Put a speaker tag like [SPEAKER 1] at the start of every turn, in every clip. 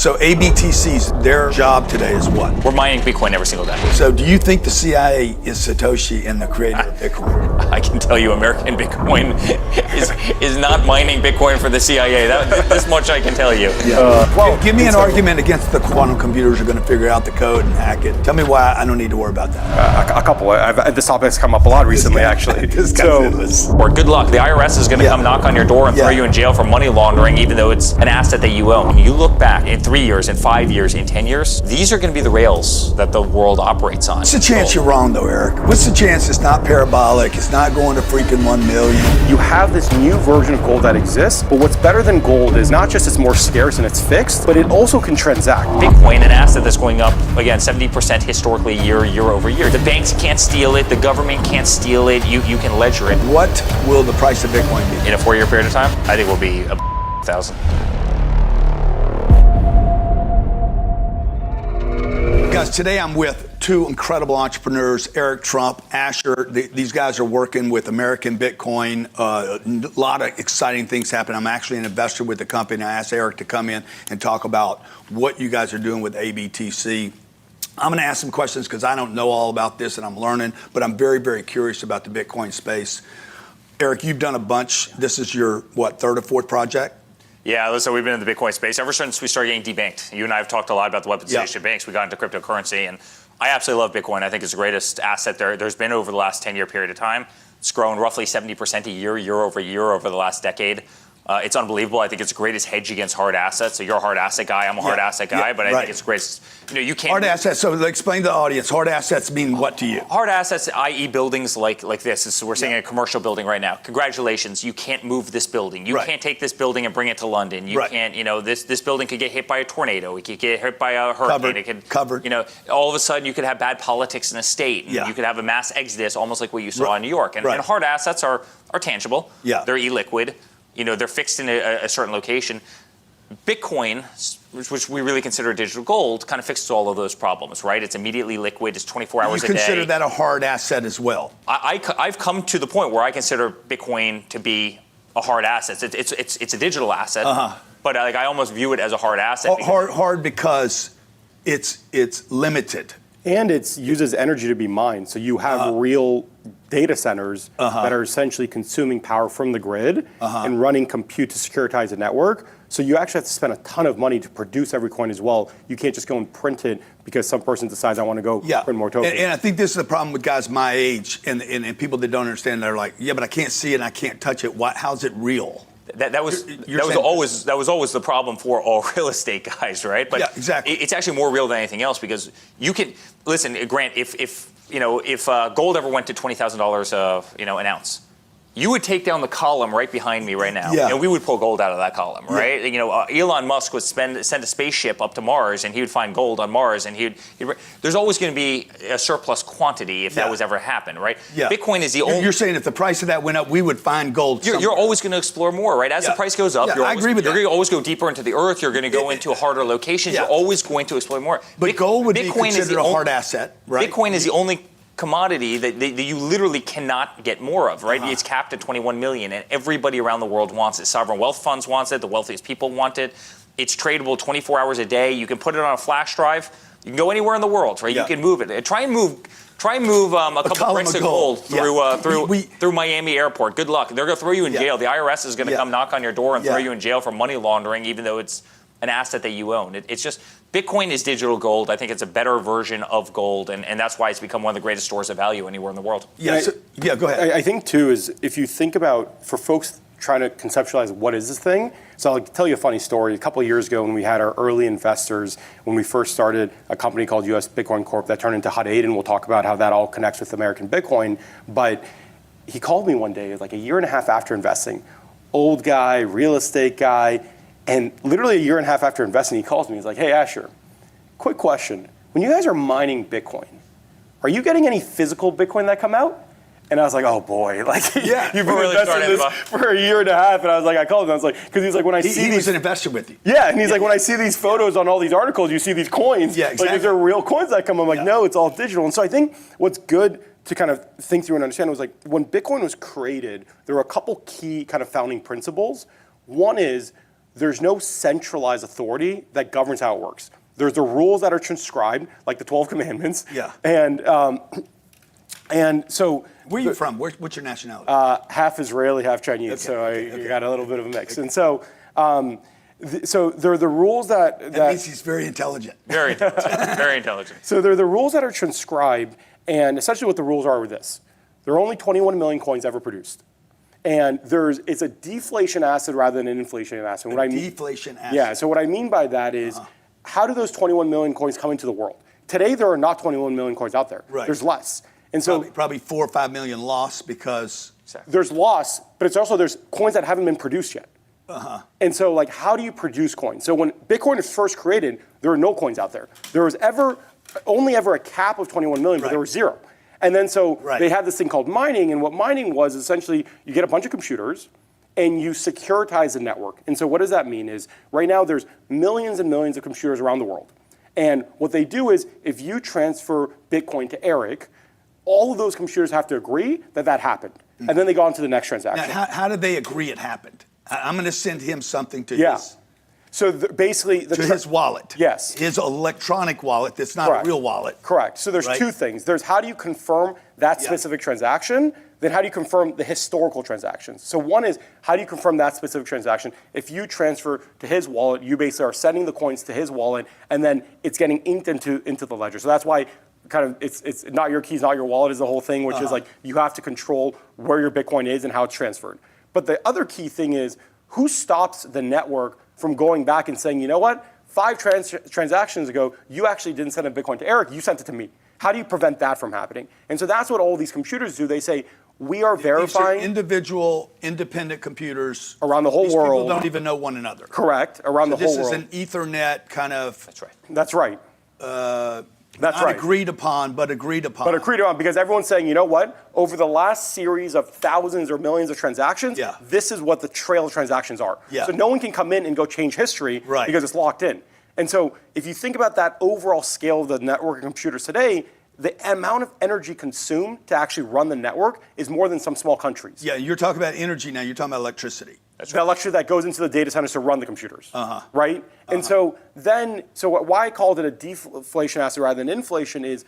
[SPEAKER 1] So ABTC's, their job today is what?
[SPEAKER 2] We're mining Bitcoin every single day.
[SPEAKER 1] So do you think the CIA is Satoshi and the creator of Bitcoin?
[SPEAKER 2] I can tell you American Bitcoin is not mining Bitcoin for the CIA. This much I can tell you.
[SPEAKER 1] Yeah. Well, give me an argument against the quantum computers are going to figure out the code and hack it. Tell me why I don't need to worry about that.
[SPEAKER 3] A couple. This topic has come up a lot recently, actually.
[SPEAKER 2] Or good luck. The IRS is going to come knock on your door and throw you in jail for money laundering, even though it's an asset that you own. When you look back in 3 years, in 5 years, in 10 years, these are going to be the rails that the world operates on.
[SPEAKER 1] What's the chance you're wrong, though, Eric? What's the chance it's not parabolic? It's not going to freaking 1 million?
[SPEAKER 3] You have this new version of gold that exists, but what's better than gold is not just it's more scarce and it's fixed, but it also can transact.
[SPEAKER 2] Bitcoin, an asset that's going up, again, 70% historically year over year. The banks can't steal it. The government can't steal it. You can ledger it.
[SPEAKER 1] What will the price of Bitcoin be?
[SPEAKER 2] In a 4-year period of time, I think it will be 1,000.
[SPEAKER 1] Guys, today I'm with two incredible entrepreneurs, Eric Trump, Asher. These guys are working with American Bitcoin. A lot of exciting things happen. I'm actually an investor with the company. I asked Eric to come in and talk about what you guys are doing with ABTC. I'm going to ask some questions because I don't know all about this and I'm learning, but I'm very, very curious about the Bitcoin space. Eric, you've done a bunch. This is your, what, third or fourth project?
[SPEAKER 2] Yeah, so we've been in the Bitcoin space ever since we started getting debanked. You and I have talked a lot about the weaponization of banks. We got into cryptocurrency, and I absolutely love Bitcoin. I think it's the greatest asset there's been over the last 10-year period of time. It's grown roughly 70% a year over year over the last decade. It's unbelievable. I think it's the greatest hedge against hard assets. So you're a hard asset guy. I'm a hard asset guy, but I think it's the greatest. You know, you can't.
[SPEAKER 1] Hard assets. So explain to the audience. Hard assets mean what to you?
[SPEAKER 2] Hard assets, i.e., buildings like this. So we're seeing a commercial building right now. Congratulations, you can't move this building. You can't take this building and bring it to London. You can't. You know, this building could get hit by a tornado. It could get hit by a hurricane.
[SPEAKER 1] Covered.
[SPEAKER 2] You know, all of a sudden you could have bad politics in a state. And you could have a mass exodus, almost like what you saw in New York. And hard assets are tangible.
[SPEAKER 1] Yeah.
[SPEAKER 2] They're illiquid. You know, they're fixed in a certain location. Bitcoin, which we really consider digital gold, kind of fixes all of those problems, right? It's immediately liquid. It's 24 hours a day.
[SPEAKER 1] You consider that a hard asset as well?
[SPEAKER 2] I've come to the point where I consider Bitcoin to be a hard asset. It's a digital asset, but I almost view it as a hard asset.
[SPEAKER 1] Hard because it's limited.
[SPEAKER 3] And it uses energy to be mined. So you have real data centers that are essentially consuming power from the grid and running compute to securitize a network. So you actually have to spend a ton of money to produce every coin as well. You can't just go and print it because some person decides I want to go print more tokens.
[SPEAKER 1] And I think this is the problem with guys my age and people that don't understand. They're like, yeah, but I can't see it and I can't touch it. How's it real?
[SPEAKER 2] That was always the problem for all real estate guys, right? But
[SPEAKER 1] exactly.
[SPEAKER 2] It's actually more real than anything else because you can listen. Grant, if gold ever went to $20,000 an ounce, you would take down the column right behind me right now, and we would pull gold out of that column, right? You know, Elon Musk would send a spaceship up to Mars, and he would find gold on Mars, and there's always going to be a surplus quantity if that was ever happen, right? Bitcoin is the only.
[SPEAKER 1] You're saying if the price of that went up, we would find gold.
[SPEAKER 2] You're always going to explore more, right? As the price goes up,
[SPEAKER 1] I agree with that.
[SPEAKER 2] You're going to always go deeper into the earth. You're going to go into harder locations. You're always going to explore more.
[SPEAKER 1] But gold would be considered a hard asset, right?
[SPEAKER 2] Bitcoin is the only commodity that you literally cannot get more of, right? It's capped at 21 million, and everybody around the world wants it. Sovereign wealth funds wants it. The wealthiest people want it. It's tradable 24 hours a day. You can put it on a flash drive. You can go anywhere in the world, right? You can move it. Try and move a couple bricks of gold through Miami Airport. Good luck. They're going to throw you in jail. The IRS is going to come knock on your door and throw you in jail for money laundering, even though it's an asset that you own. It's just, Bitcoin is digital gold. I think it's a better version of gold, and that's why it's become one of the greatest stores of value anywhere in the world.
[SPEAKER 1] Go ahead.
[SPEAKER 3] I think, too, is if you think about, for folks trying to conceptualize what is this thing, so I'll tell you a funny story. A couple of years ago when we had our early investors, when we first started a company called US Bitcoin Corp that turned into Hut 8, and we'll talk about how that all connects with American Bitcoin, but he called me one day, like a year and a half after investing, old guy, real estate guy, and literally a year and a half after investing, he calls me. He's like, hey, Asher, quick question. When you guys are mining Bitcoin, are you getting any physical Bitcoin that come out? And I was like, oh boy, like you've been
[SPEAKER 2] really
[SPEAKER 3] investing in this for a year and a half. And I was like, I called him. I was like, because he's like, when I see
[SPEAKER 1] he was an investor with you.
[SPEAKER 3] Yeah, and he's like, when I see these photos on all these articles, you see these coins.
[SPEAKER 1] Yeah, exactly.
[SPEAKER 3] Like, is there real coins that come? I'm like, no, it's all digital. And so I think what's good to kind of think through and understand was like when Bitcoin was created, there were a couple key kind of founding principles. One is there's no centralized authority that governs how it works. There's the rules that are transcribed, like the 12 commandments.
[SPEAKER 1] Yeah.
[SPEAKER 3] And so.
[SPEAKER 1] Where are you from? What's your nationality?
[SPEAKER 3] Half Israeli, half Chinese.
[SPEAKER 1] Okay,
[SPEAKER 3] So
[SPEAKER 1] okay.
[SPEAKER 3] I got a little bit of a mix. And so, so there are the rules that
[SPEAKER 1] means he's very intelligent.
[SPEAKER 2] Very intelligent. Very intelligent.
[SPEAKER 3] So there are the rules that are transcribed, and essentially what the rules are with this. There are only 21 million coins ever produced. And it's a deflation asset rather than an inflation asset.
[SPEAKER 1] Deflation asset.
[SPEAKER 3] Yeah, so what I mean by that is, how do those 21 million coins come into the world? Today, there are not 21 million coins out there.
[SPEAKER 1] Right.
[SPEAKER 3] There's less. And so
[SPEAKER 1] probably 4 or 5 million lost because
[SPEAKER 3] there's loss, but it's also there's coins that haven't been produced yet. And so, like, how do you produce coins? So when Bitcoin was first created, there were no coins out there. There was only ever a cap of 21 million, but there were zero. And then so they had this thing called mining, and what mining was essentially you get a bunch of computers and you securitize the network. And so what does that mean is right now there's millions and millions of computers around the world. And what they do is if you transfer Bitcoin to Eric, all of those computers have to agree that that happened. And then they go on to the next transaction.
[SPEAKER 1] Now, how did they agree it happened? I'm going to send him something to his.
[SPEAKER 3] So basically,
[SPEAKER 1] to his wallet.
[SPEAKER 3] Yes.
[SPEAKER 1] His electronic wallet that's not a real wallet.
[SPEAKER 3] Correct. So there's two things. There's how do you confirm that specific transaction, then how do you confirm the historical transactions? So one is how do you confirm that specific transaction? If you transfer to his wallet, you basically are sending the coins to his wallet, and then it's getting inked into the ledger. So that's why kind of it's not your keys, not your wallet is the whole thing, which is like you have to control where your Bitcoin is and how it's transferred. But the other key thing is who stops the network from going back and saying, you know what, 5 transactions ago, you actually didn't send a Bitcoin to Eric, you sent it to me. How do you prevent that from happening? And so that's what all these computers do. They say, we are verifying.
[SPEAKER 1] These are individual, independent computers.
[SPEAKER 3] Around the whole
[SPEAKER 1] These
[SPEAKER 3] world.
[SPEAKER 1] People don't even know one another.
[SPEAKER 3] Correct, around the whole world.
[SPEAKER 1] This is an Ethernet kind of.
[SPEAKER 2] That's right.
[SPEAKER 3] That's right. That's
[SPEAKER 1] not
[SPEAKER 3] right.
[SPEAKER 1] agreed upon, but agreed upon.
[SPEAKER 3] But agreed upon, because everyone's saying, you know what? Over the last series of thousands or millions of transactions, this is what the trail of transactions are.
[SPEAKER 1] Yeah.
[SPEAKER 3] So no one can come in and go change history because it's locked in. And so if you think about that overall scale of the network of computers today, the amount of energy consumed to actually run the network is more than some small countries.
[SPEAKER 1] Yeah, you're talking about energy now. You're talking about electricity.
[SPEAKER 3] That's the electricity that goes into the data centers to run the computers, right? And so why I called it a deflation asset rather than inflation is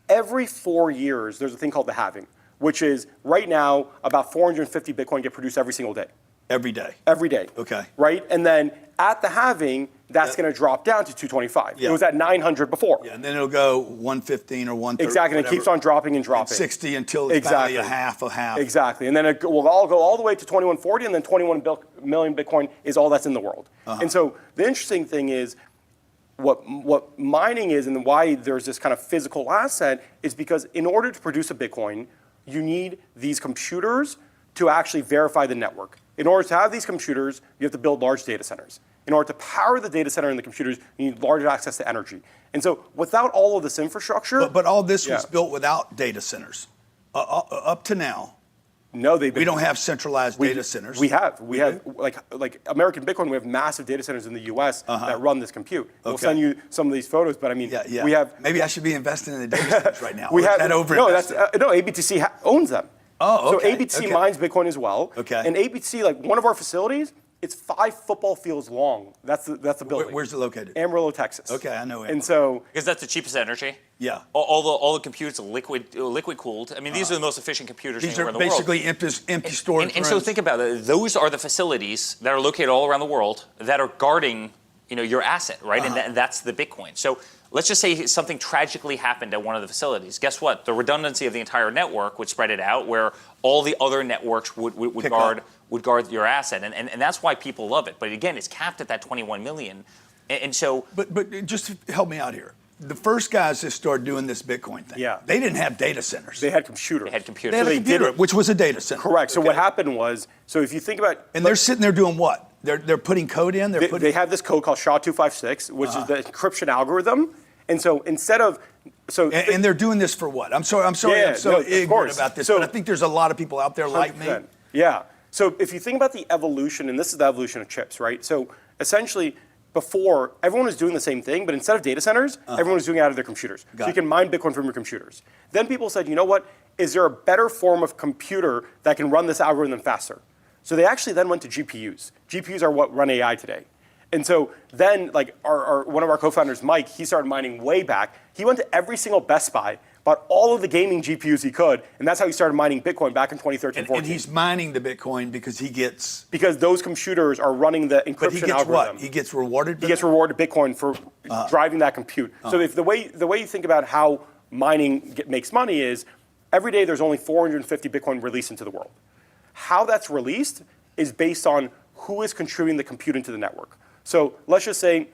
[SPEAKER 3] every 4 years there's a thing called the halving, which is right now about 450 Bitcoin get produced every single day.
[SPEAKER 1] Every day.
[SPEAKER 3] Every day.
[SPEAKER 1] Okay.
[SPEAKER 3] Right? And then at the halving, that's going to drop down to 225.
[SPEAKER 1] Yeah.
[SPEAKER 3] It was at 900 before.
[SPEAKER 1] Yeah, and then it'll go 115 or 130.
[SPEAKER 3] Exactly, and it keeps on dropping and dropping.
[SPEAKER 1] 60 until it's finally a half.
[SPEAKER 3] Exactly, and then it will all go all the way to 2140, and then 21 million Bitcoin is all that's in the world. And so the interesting thing is, what mining is and why there's this kind of physical asset is because in order to produce a Bitcoin, you need these computers to actually verify the network. In order to have these computers, you have to build large data centers. In order to power the data center and the computers, you need large access to energy. And so without all of this infrastructure...
[SPEAKER 1] But all this was built without data centers. Up to now,
[SPEAKER 3] no,
[SPEAKER 1] we don't have centralized data centers.
[SPEAKER 3] We have like American Bitcoin. We have massive data centers in the U.S. that run this compute. We'll send you some of these photos, but I mean, we have.
[SPEAKER 1] Maybe I should be investing in the data centers right now.
[SPEAKER 3] We have
[SPEAKER 1] that over.
[SPEAKER 3] No, ABTC owns them.
[SPEAKER 1] Oh, okay.
[SPEAKER 3] So ABTC mines Bitcoin as well.
[SPEAKER 1] Okay.
[SPEAKER 3] And ABTC, like one of our facilities, it's 5 football fields long. That's the building.
[SPEAKER 1] Where's it located?
[SPEAKER 3] Amarillo, Texas.
[SPEAKER 1] Okay, I know Amarillo.
[SPEAKER 3] And so
[SPEAKER 2] because that's the cheapest energy.
[SPEAKER 1] Yeah.
[SPEAKER 2] All the computers are liquid cooled. I mean, these are the most efficient computers anywhere in the world.
[SPEAKER 1] These are basically empty storage rooms.
[SPEAKER 2] And so think about it. Those are the facilities that are located all around the world that are guarding, your asset, right? And that's the Bitcoin. So let's just say something tragically happened at one of the facilities. Guess what? The redundancy of the entire network would spread it out, where all the other networks would guard your asset, and that's why people love it. But again, it's capped at that 21 million, and so.
[SPEAKER 1] But just help me out here. The first guys that started doing this Bitcoin thing, they didn't have data centers.
[SPEAKER 3] They had computers.
[SPEAKER 2] They had computers.
[SPEAKER 1] They had a computer, which was a data center.
[SPEAKER 3] Correct. So what happened was, if you think about,
[SPEAKER 1] and they're sitting there doing what? They're putting code in.
[SPEAKER 3] They have this code called SHA-256, which is the encryption algorithm. And so instead of
[SPEAKER 1] and they're doing this for what? I'm sorry. I'm so ignorant about this. But I think there's a lot of people out there like me.
[SPEAKER 3] Yeah. So if you think about the evolution, and this is the evolution of chips, right? So essentially, before everyone was doing the same thing, but instead of data centers, everyone was doing it out of their computers. So you can mine Bitcoin from your computers. Then people said, you know what? Is there a better form of computer that can run this algorithm faster? So they actually then went to GPUs. GPUs are what run AI today. And so then, like one of our co-founders, Mike, he started mining way back. He went to every single Best Buy, bought all of the gaming GPUs he could, and that's how he started mining Bitcoin back in 2013, 14.
[SPEAKER 1] And he's mining the Bitcoin because
[SPEAKER 3] because those computers are running the encryption
[SPEAKER 1] but he gets
[SPEAKER 3] algorithm.
[SPEAKER 1] what? He gets rewarded?
[SPEAKER 3] He gets rewarded Bitcoin for driving that compute. So if the way you think about how mining makes money is every day there's only 450 Bitcoin released into the world. How that's released is based on who is contributing the compute into the network. So let's just say,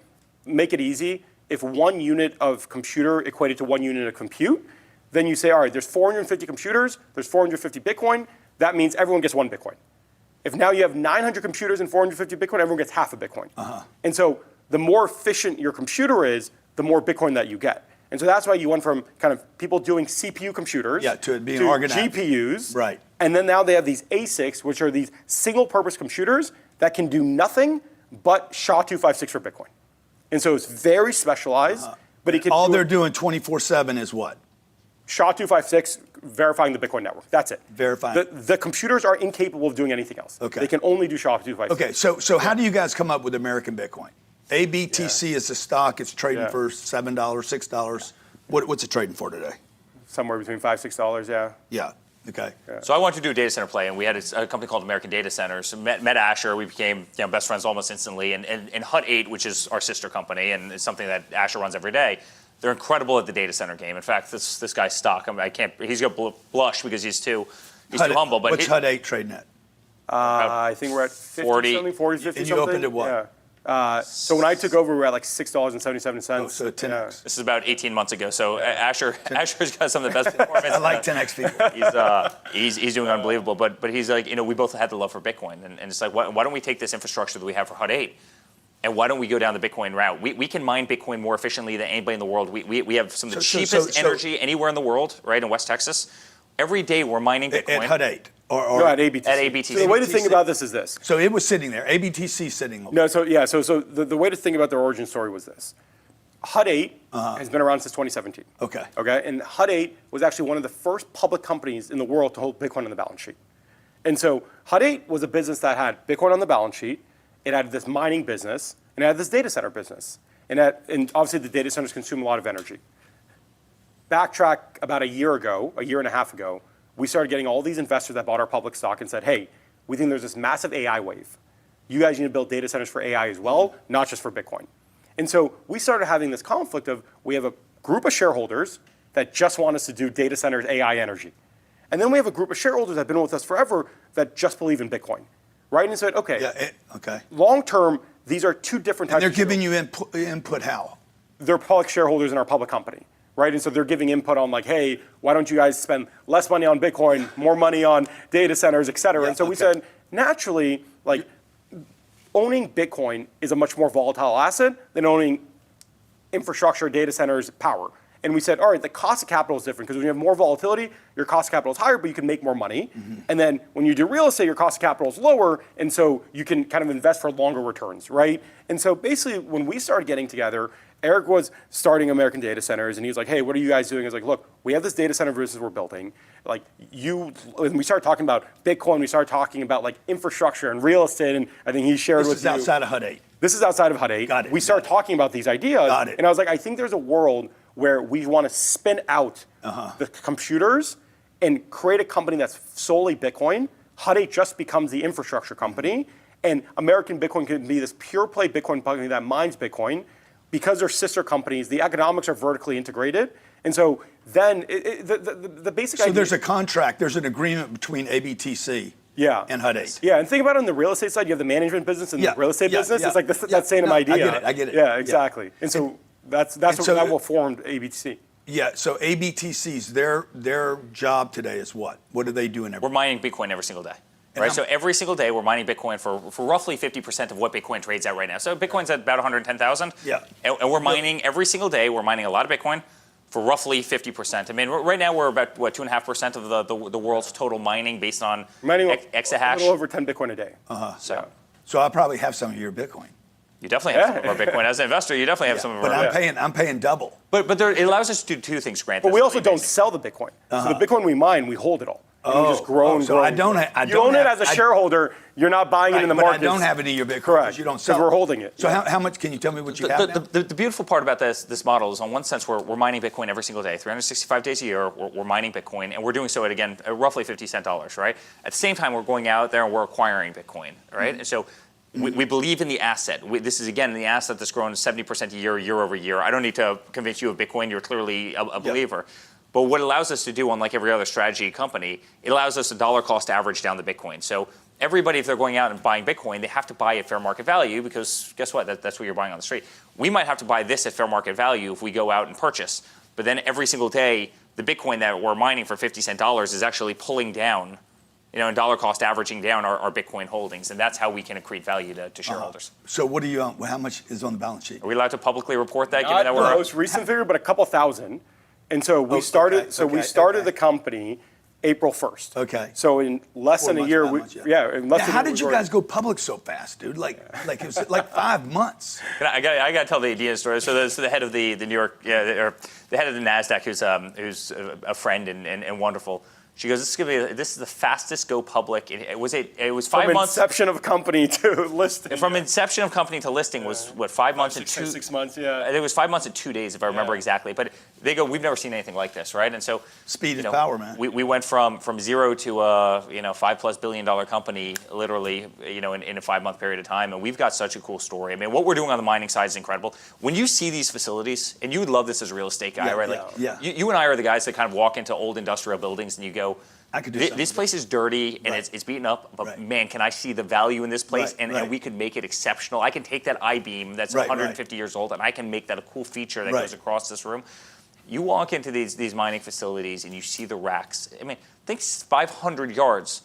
[SPEAKER 3] make it easy, if 1 unit of computer equated to 1 unit of compute, then you say, all right, there's 450 computers, there's 450 Bitcoin, that means everyone gets 1 Bitcoin. If now you have 900 computers and 450 Bitcoin, everyone gets half a Bitcoin. And so the more efficient your computer is, the more Bitcoin that you get. And so that's why you went from kind of people doing CPU computers
[SPEAKER 1] to it being organized.
[SPEAKER 3] GPUs.
[SPEAKER 1] Right.
[SPEAKER 3] And then now they have these ASICs, which are these single-purpose computers that can do nothing but SHA-256 for Bitcoin. And so it's very specialized, but it can
[SPEAKER 1] all they're doing 24/7 is what?
[SPEAKER 3] SHA-256 verifying the Bitcoin network. That's it.
[SPEAKER 1] Verifying.
[SPEAKER 3] The computers are incapable of doing anything else.
[SPEAKER 1] Okay.
[SPEAKER 3] They can only do SHA-256.
[SPEAKER 1] Okay, so how do you guys come up with American Bitcoin? ABTC is the stock. It's trading for $7, $6. What's it trading for today?
[SPEAKER 3] Somewhere between $5, $6, yeah.
[SPEAKER 1] Yeah. Okay.
[SPEAKER 2] So I wanted to do a data center play, and we had a company called American Data Centers. Met Asher. We became best friends almost instantly. And Hut 8, which is our sister company, and it's something that Asher runs every day. They're incredible at the data center game. In fact, this guy's stock. I mean, I can't. He's gonna blush because he's too humble. But
[SPEAKER 1] what's Hut 8 trading at?
[SPEAKER 3] I think we're at 50
[SPEAKER 2] 40.
[SPEAKER 3] something, 40, 50
[SPEAKER 1] And you
[SPEAKER 3] something.
[SPEAKER 1] opened at what?
[SPEAKER 3] Yeah. So when I took over, we were at like $6.77.
[SPEAKER 1] Oh, so 10x.
[SPEAKER 2] This is about 18 months ago. So Asher's got some of the best performance.
[SPEAKER 1] I like 10x people.
[SPEAKER 2] He's doing unbelievable. But he's like, we both had the love for Bitcoin, and it's like, why don't we take this infrastructure that we have for Hut 8, and why don't we go down the Bitcoin route? We can mine Bitcoin more efficiently than anybody in the world. We have some of the cheapest energy anywhere in the world, right, in West Texas. Every day we're mining Bitcoin.
[SPEAKER 1] At Hut 8?
[SPEAKER 3] No, at ABTC.
[SPEAKER 2] At ABTC.
[SPEAKER 3] So the way to think about this is this.
[SPEAKER 1] So it was sitting there. ABTC sitting over.
[SPEAKER 3] No, so the way to think about their origin story was this. Hut 8 has been around since 2017.
[SPEAKER 1] Okay.
[SPEAKER 3] Okay, and Hut 8 was actually one of the first public companies in the world to hold Bitcoin on the balance sheet. And so Hut 8 was a business that had Bitcoin on the balance sheet, it had this mining business, and it had this data center business. And obviously the data centers consume a lot of energy. Backtrack about a year and a half ago, we started getting all these investors that bought our public stock and said, hey, we think there's this massive AI wave. You guys need to build data centers for AI as well, not just for Bitcoin. And so we started having this conflict of, we have a group of shareholders that just want us to do data centers, AI energy. And then we have a group of shareholders that have been with us forever that just believe in Bitcoin, right? And said, okay, long term, these are two different types
[SPEAKER 1] And
[SPEAKER 3] of
[SPEAKER 1] they're giving you input how?
[SPEAKER 3] They're public shareholders in our public company. Right, and so they're giving input on like, hey, why don't you guys spend less money on Bitcoin, more money on data centers, et cetera. And so we said, naturally, like, owning Bitcoin is a much more volatile asset than owning infrastructure, data centers, power. And we said, all right, the cost of capital is different because when you have more volatility, your cost of capital is higher, but you can make more money. And then when you do real estate, your cost of capital is lower, and so you can kind of invest for longer returns, right? And so basically, when we started getting together, Eric was starting American Data Centers, and he was like, hey, what are you guys doing? I was like, look, we have this data center business we're building. Like, when we started talking about Bitcoin, we started talking about like infrastructure and real estate, and I think he shared with you.
[SPEAKER 1] This is outside of Hut 8.
[SPEAKER 3] This is outside of Hut 8.
[SPEAKER 1] Got it.
[SPEAKER 3] We started talking about these ideas, and I was like, I think there's a world where we want to spin out the computers and create a company that's solely Bitcoin. Hut 8 just becomes the infrastructure company, and American Bitcoin can be this pure play Bitcoin company that mines Bitcoin. Because they're sister companies, the economics are vertically integrated. And so then the basic idea.
[SPEAKER 1] So there's a contract, there's an agreement between ABTC and Hut 8.
[SPEAKER 3] Yeah, and think about it on the real estate side, you have the management business and the real estate business. It's like that same idea.
[SPEAKER 1] I get it.
[SPEAKER 3] Yeah, exactly. And so that will form ABTC.
[SPEAKER 1] Yeah, so ABTC's, their job today is what? What are they doing every day?
[SPEAKER 2] We're mining Bitcoin every single day. Right, so every single day we're mining Bitcoin for roughly 50% of what Bitcoin trades at right now. So Bitcoin's at about 110,000.
[SPEAKER 1] Yeah.
[SPEAKER 2] And we're mining every single day. We're mining a lot of Bitcoin for roughly 50%. I mean, right now we're about 2.5% of the world's total mining based on exahash.
[SPEAKER 3] A little over 10 Bitcoin a day.
[SPEAKER 1] So I'll probably have some of your Bitcoin.
[SPEAKER 2] You definitely have some of our Bitcoin. As an investor, you definitely have some of our
[SPEAKER 1] But I'm paying double.
[SPEAKER 2] But it allows us to do two things, Grant.
[SPEAKER 3] But we also don't sell the Bitcoin. So the Bitcoin we mine, we hold it all. And you just grow and
[SPEAKER 1] so
[SPEAKER 3] grow.
[SPEAKER 1] I don't
[SPEAKER 3] you own it as a shareholder. You're not buying it in the
[SPEAKER 1] but
[SPEAKER 3] market.
[SPEAKER 1] I don't have any of your Bitcoin.
[SPEAKER 3] Correct.
[SPEAKER 1] You don't sell.
[SPEAKER 3] Because we're holding it.
[SPEAKER 1] So how much? Can you tell me what you have now?
[SPEAKER 2] The beautiful part about this model is, on one sense, we're mining Bitcoin every single day, 365 days a year. We're mining Bitcoin, and we're doing so at, again, roughly 50 cent dollars, right? At the same time, we're going out there and we're acquiring Bitcoin, right? And so we believe in the asset. This is, again, the asset that's grown 70% a year over year. I don't need to convince you of Bitcoin. You're clearly a believer. But what it allows us to do, unlike every other strategy company, it allows us to dollar cost average down the Bitcoin. So everybody, if they're going out and buying Bitcoin, they have to buy at fair market value, because guess what? That's what you're buying on the street. We might have to buy this at fair market value if we go out and purchase. But then every single day, the Bitcoin that we're mining for 50 cent dollars is actually pulling down, and dollar cost averaging down our Bitcoin holdings. And that's how we can accrete value to shareholders.
[SPEAKER 1] So what do you own? How much is on the balance sheet?
[SPEAKER 2] Are we allowed to publicly report that?
[SPEAKER 3] Not
[SPEAKER 2] Given that
[SPEAKER 3] the
[SPEAKER 2] we're
[SPEAKER 3] most recent figure, but a couple thousand. And so we started. We started the company April 1st.
[SPEAKER 1] Okay.
[SPEAKER 3] So in less than a year, in less
[SPEAKER 1] now,
[SPEAKER 3] than a
[SPEAKER 1] how
[SPEAKER 3] year,
[SPEAKER 1] did you guys go public so fast, dude? Like it was like 5 months.
[SPEAKER 2] I got to tell the idea story. So the head of the New York, or the head of the Nasdaq, who's a friend and wonderful. She goes, this is the fastest go public. It was 5 months.
[SPEAKER 3] From inception of company to listing.
[SPEAKER 2] From inception of company to listing was what, 5 months and
[SPEAKER 3] 6 months, yeah.
[SPEAKER 2] It was 5 months and 2 days, if I remember exactly. But they go, we've never seen anything like this, right? And so
[SPEAKER 1] speed is power, man.
[SPEAKER 2] We went from zero to a $5+ billion company, literally, in a 5 month period of time. And we've got such a cool story. I mean, what we're doing on the mining side is incredible. When you see these facilities, and you would love this as a real estate guy, right? You and I are the guys that kind of walk into old industrial buildings and you go,
[SPEAKER 1] I could do
[SPEAKER 2] this place is dirty and it's beaten up, but man, can I see the value in this place? And we could make it exceptional. I can take that I-beam that's 150 years old and I can make that a cool feature that goes across this room. You walk into these mining facilities and you see the racks. I mean, think 500 yards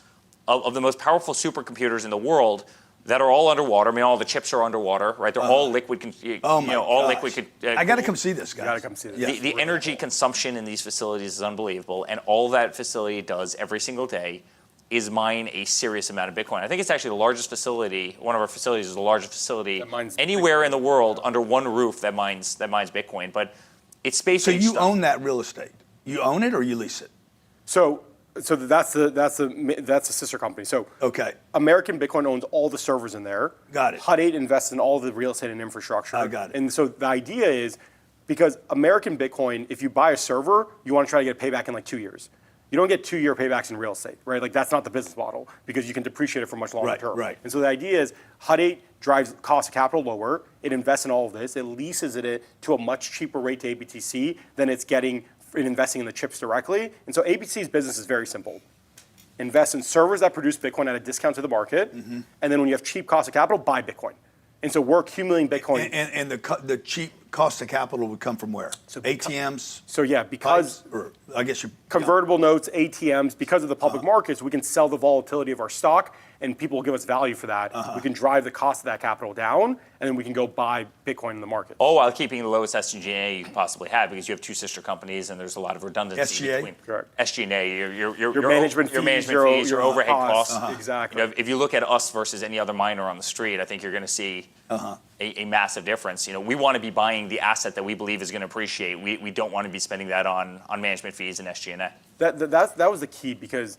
[SPEAKER 2] of the most powerful supercomputers in the world that are all underwater. I mean, all the chips are underwater, right? They're all liquid. Liquid.
[SPEAKER 1] I got to come see this, guys.
[SPEAKER 3] Got to come see this.
[SPEAKER 2] The energy consumption in these facilities is unbelievable, and all that facility does every single day is mine a serious amount of Bitcoin. I think it's actually the largest facility. One of our facilities is the largest facility anywhere in the world under one roof that mines Bitcoin. But it's space.
[SPEAKER 1] So you own that real estate? You own it or you lease it?
[SPEAKER 3] So that's a sister company. So American Bitcoin owns all the servers in there.
[SPEAKER 1] Got it.
[SPEAKER 3] Hut 8 invests in all the real estate and infrastructure.
[SPEAKER 1] I got it.
[SPEAKER 3] And so the idea is, because American Bitcoin, if you buy a server, you want to try to get payback in like 2 years. You don't get 2 year paybacks in real estate, right? Like that's not the business model, because you can depreciate it for much longer term.
[SPEAKER 1] Right.
[SPEAKER 3] And so the idea is Hut 8 drives cost of capital lower. It invests in all of this. It leases it to a much cheaper rate to ABTC than it's getting in investing in the chips directly. And so ABTC's business is very simple. Invest in servers that produce Bitcoin at a discount to the market, and then when you have cheap cost of capital, buy Bitcoin. And so we're accumulating Bitcoin.
[SPEAKER 1] And the cheap cost of capital would come from where? So ATMs?
[SPEAKER 3] So yeah, because
[SPEAKER 1] I guess you
[SPEAKER 3] convertible notes, ATMs, because of the public markets, we can sell the volatility of our stock, and people will give us value for that. We can drive the cost of that capital down, and then we can go buy Bitcoin in the market.
[SPEAKER 2] All while keeping the lowest SG&A you can possibly have, because you have two sister companies and there's a lot of redundancy between SG&A, your management fees, your overhead costs.
[SPEAKER 3] Exactly.
[SPEAKER 2] If you look at us versus any other miner on the street, I think you're going to see a massive difference. We want to be buying the asset that we believe is going to appreciate. We don't want to be spending that on management fees and SG&A.
[SPEAKER 3] That was the key, because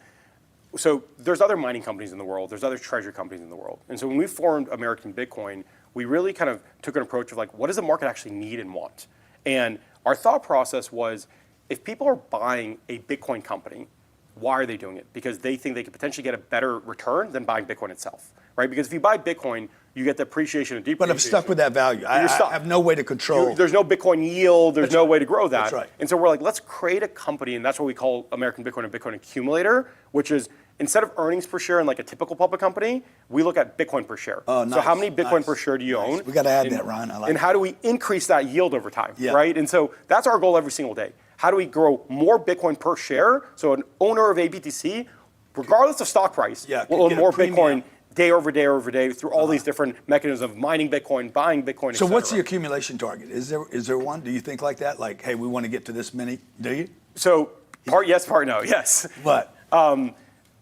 [SPEAKER 3] so there's other mining companies in the world, there's other treasury companies in the world. And so when we formed American Bitcoin, we really kind of took an approach of like, what does the market actually need and want? And our thought process was, if people are buying a Bitcoin company, why are they doing it? Because they think they could potentially get a better return than buying Bitcoin itself, right? Because if you buy Bitcoin, you get the appreciation and depreciation.
[SPEAKER 1] But I'm stuck with that value. I have no way to control.
[SPEAKER 3] There's no Bitcoin yield. There's no way to grow that.
[SPEAKER 1] That's right.
[SPEAKER 3] And so we're like, let's create a company, and that's what we call American Bitcoin, a Bitcoin accumulator, which is, instead of earnings per share in like a typical public company, we look at Bitcoin per share.
[SPEAKER 1] Oh, nice.
[SPEAKER 3] So how many Bitcoin per share do you own?
[SPEAKER 1] We got to add that, Ryan. I like
[SPEAKER 3] and how do we increase that yield over time, right? And so that's our goal every single day. How do we grow more Bitcoin per share? So an owner of ABTC, regardless of stock price, will own more Bitcoin day over day over day through all these different mechanisms of mining Bitcoin, buying Bitcoin,
[SPEAKER 1] So what's the accumulation target? Is there one? Do you think like that? Like, hey, we want to get to this many? Do you?
[SPEAKER 3] So part yes, part no. Yes.
[SPEAKER 1] What?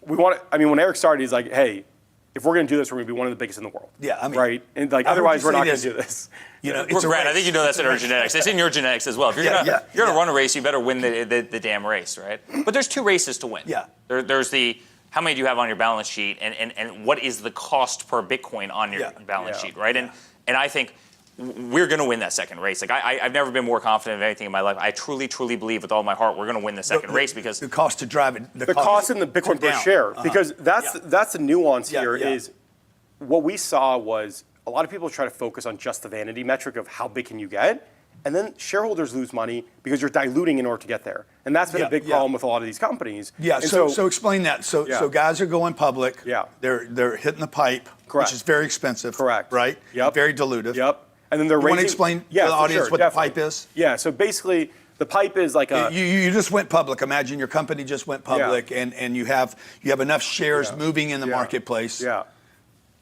[SPEAKER 3] We want. I mean, when Eric started, he's like, "Hey, if we're going to do this, we're going to be one of the biggest in the world.
[SPEAKER 1] Yeah, I mean,
[SPEAKER 3] right? And like,
[SPEAKER 1] I heard
[SPEAKER 3] otherwise,
[SPEAKER 1] you
[SPEAKER 3] we're
[SPEAKER 1] say
[SPEAKER 3] not going
[SPEAKER 1] this.
[SPEAKER 3] to do this.
[SPEAKER 1] You know, it's a
[SPEAKER 2] Grant, I
[SPEAKER 1] race.
[SPEAKER 2] think you know that's in our genetics. It's in your genetics as well. If you're gonna run a race, you better win the damn race, right? But there's 2 races to win.
[SPEAKER 1] Yeah.
[SPEAKER 2] There's the how many do you have on your balance sheet, and what is the cost per Bitcoin on your balance sheet, right? And I think we're going to win that second race. Like I've never been more confident of anything in my life. I truly, truly believe with all my heart we're going to win the second race because
[SPEAKER 1] the cost to drive it,
[SPEAKER 3] the cost in the Bitcoin per share, because that's the nuance here. Is what we saw was a lot of people try to focus on just the vanity metric of how big can you get, and then shareholders lose money because you're diluting in order to get there, and that's been a big problem with a lot of these companies.
[SPEAKER 1] Yeah.
[SPEAKER 3] And
[SPEAKER 1] So explain that. So guys are going public.
[SPEAKER 3] Yeah.
[SPEAKER 1] They're hitting the pipe,
[SPEAKER 3] Correct.
[SPEAKER 1] which is very expensive.
[SPEAKER 3] Correct.
[SPEAKER 1] Right.
[SPEAKER 3] Yep.
[SPEAKER 1] Very dilutive.
[SPEAKER 3] Yep. And then they're
[SPEAKER 1] You want to
[SPEAKER 3] raising.
[SPEAKER 1] explain to the
[SPEAKER 3] for
[SPEAKER 1] audience
[SPEAKER 3] sure,
[SPEAKER 1] what
[SPEAKER 3] definitely.
[SPEAKER 1] the pipe is?
[SPEAKER 3] Yeah. So basically, the pipe is like a.
[SPEAKER 1] You just went public. Imagine your company just went public, and you have enough shares moving in the marketplace.
[SPEAKER 3] Yeah.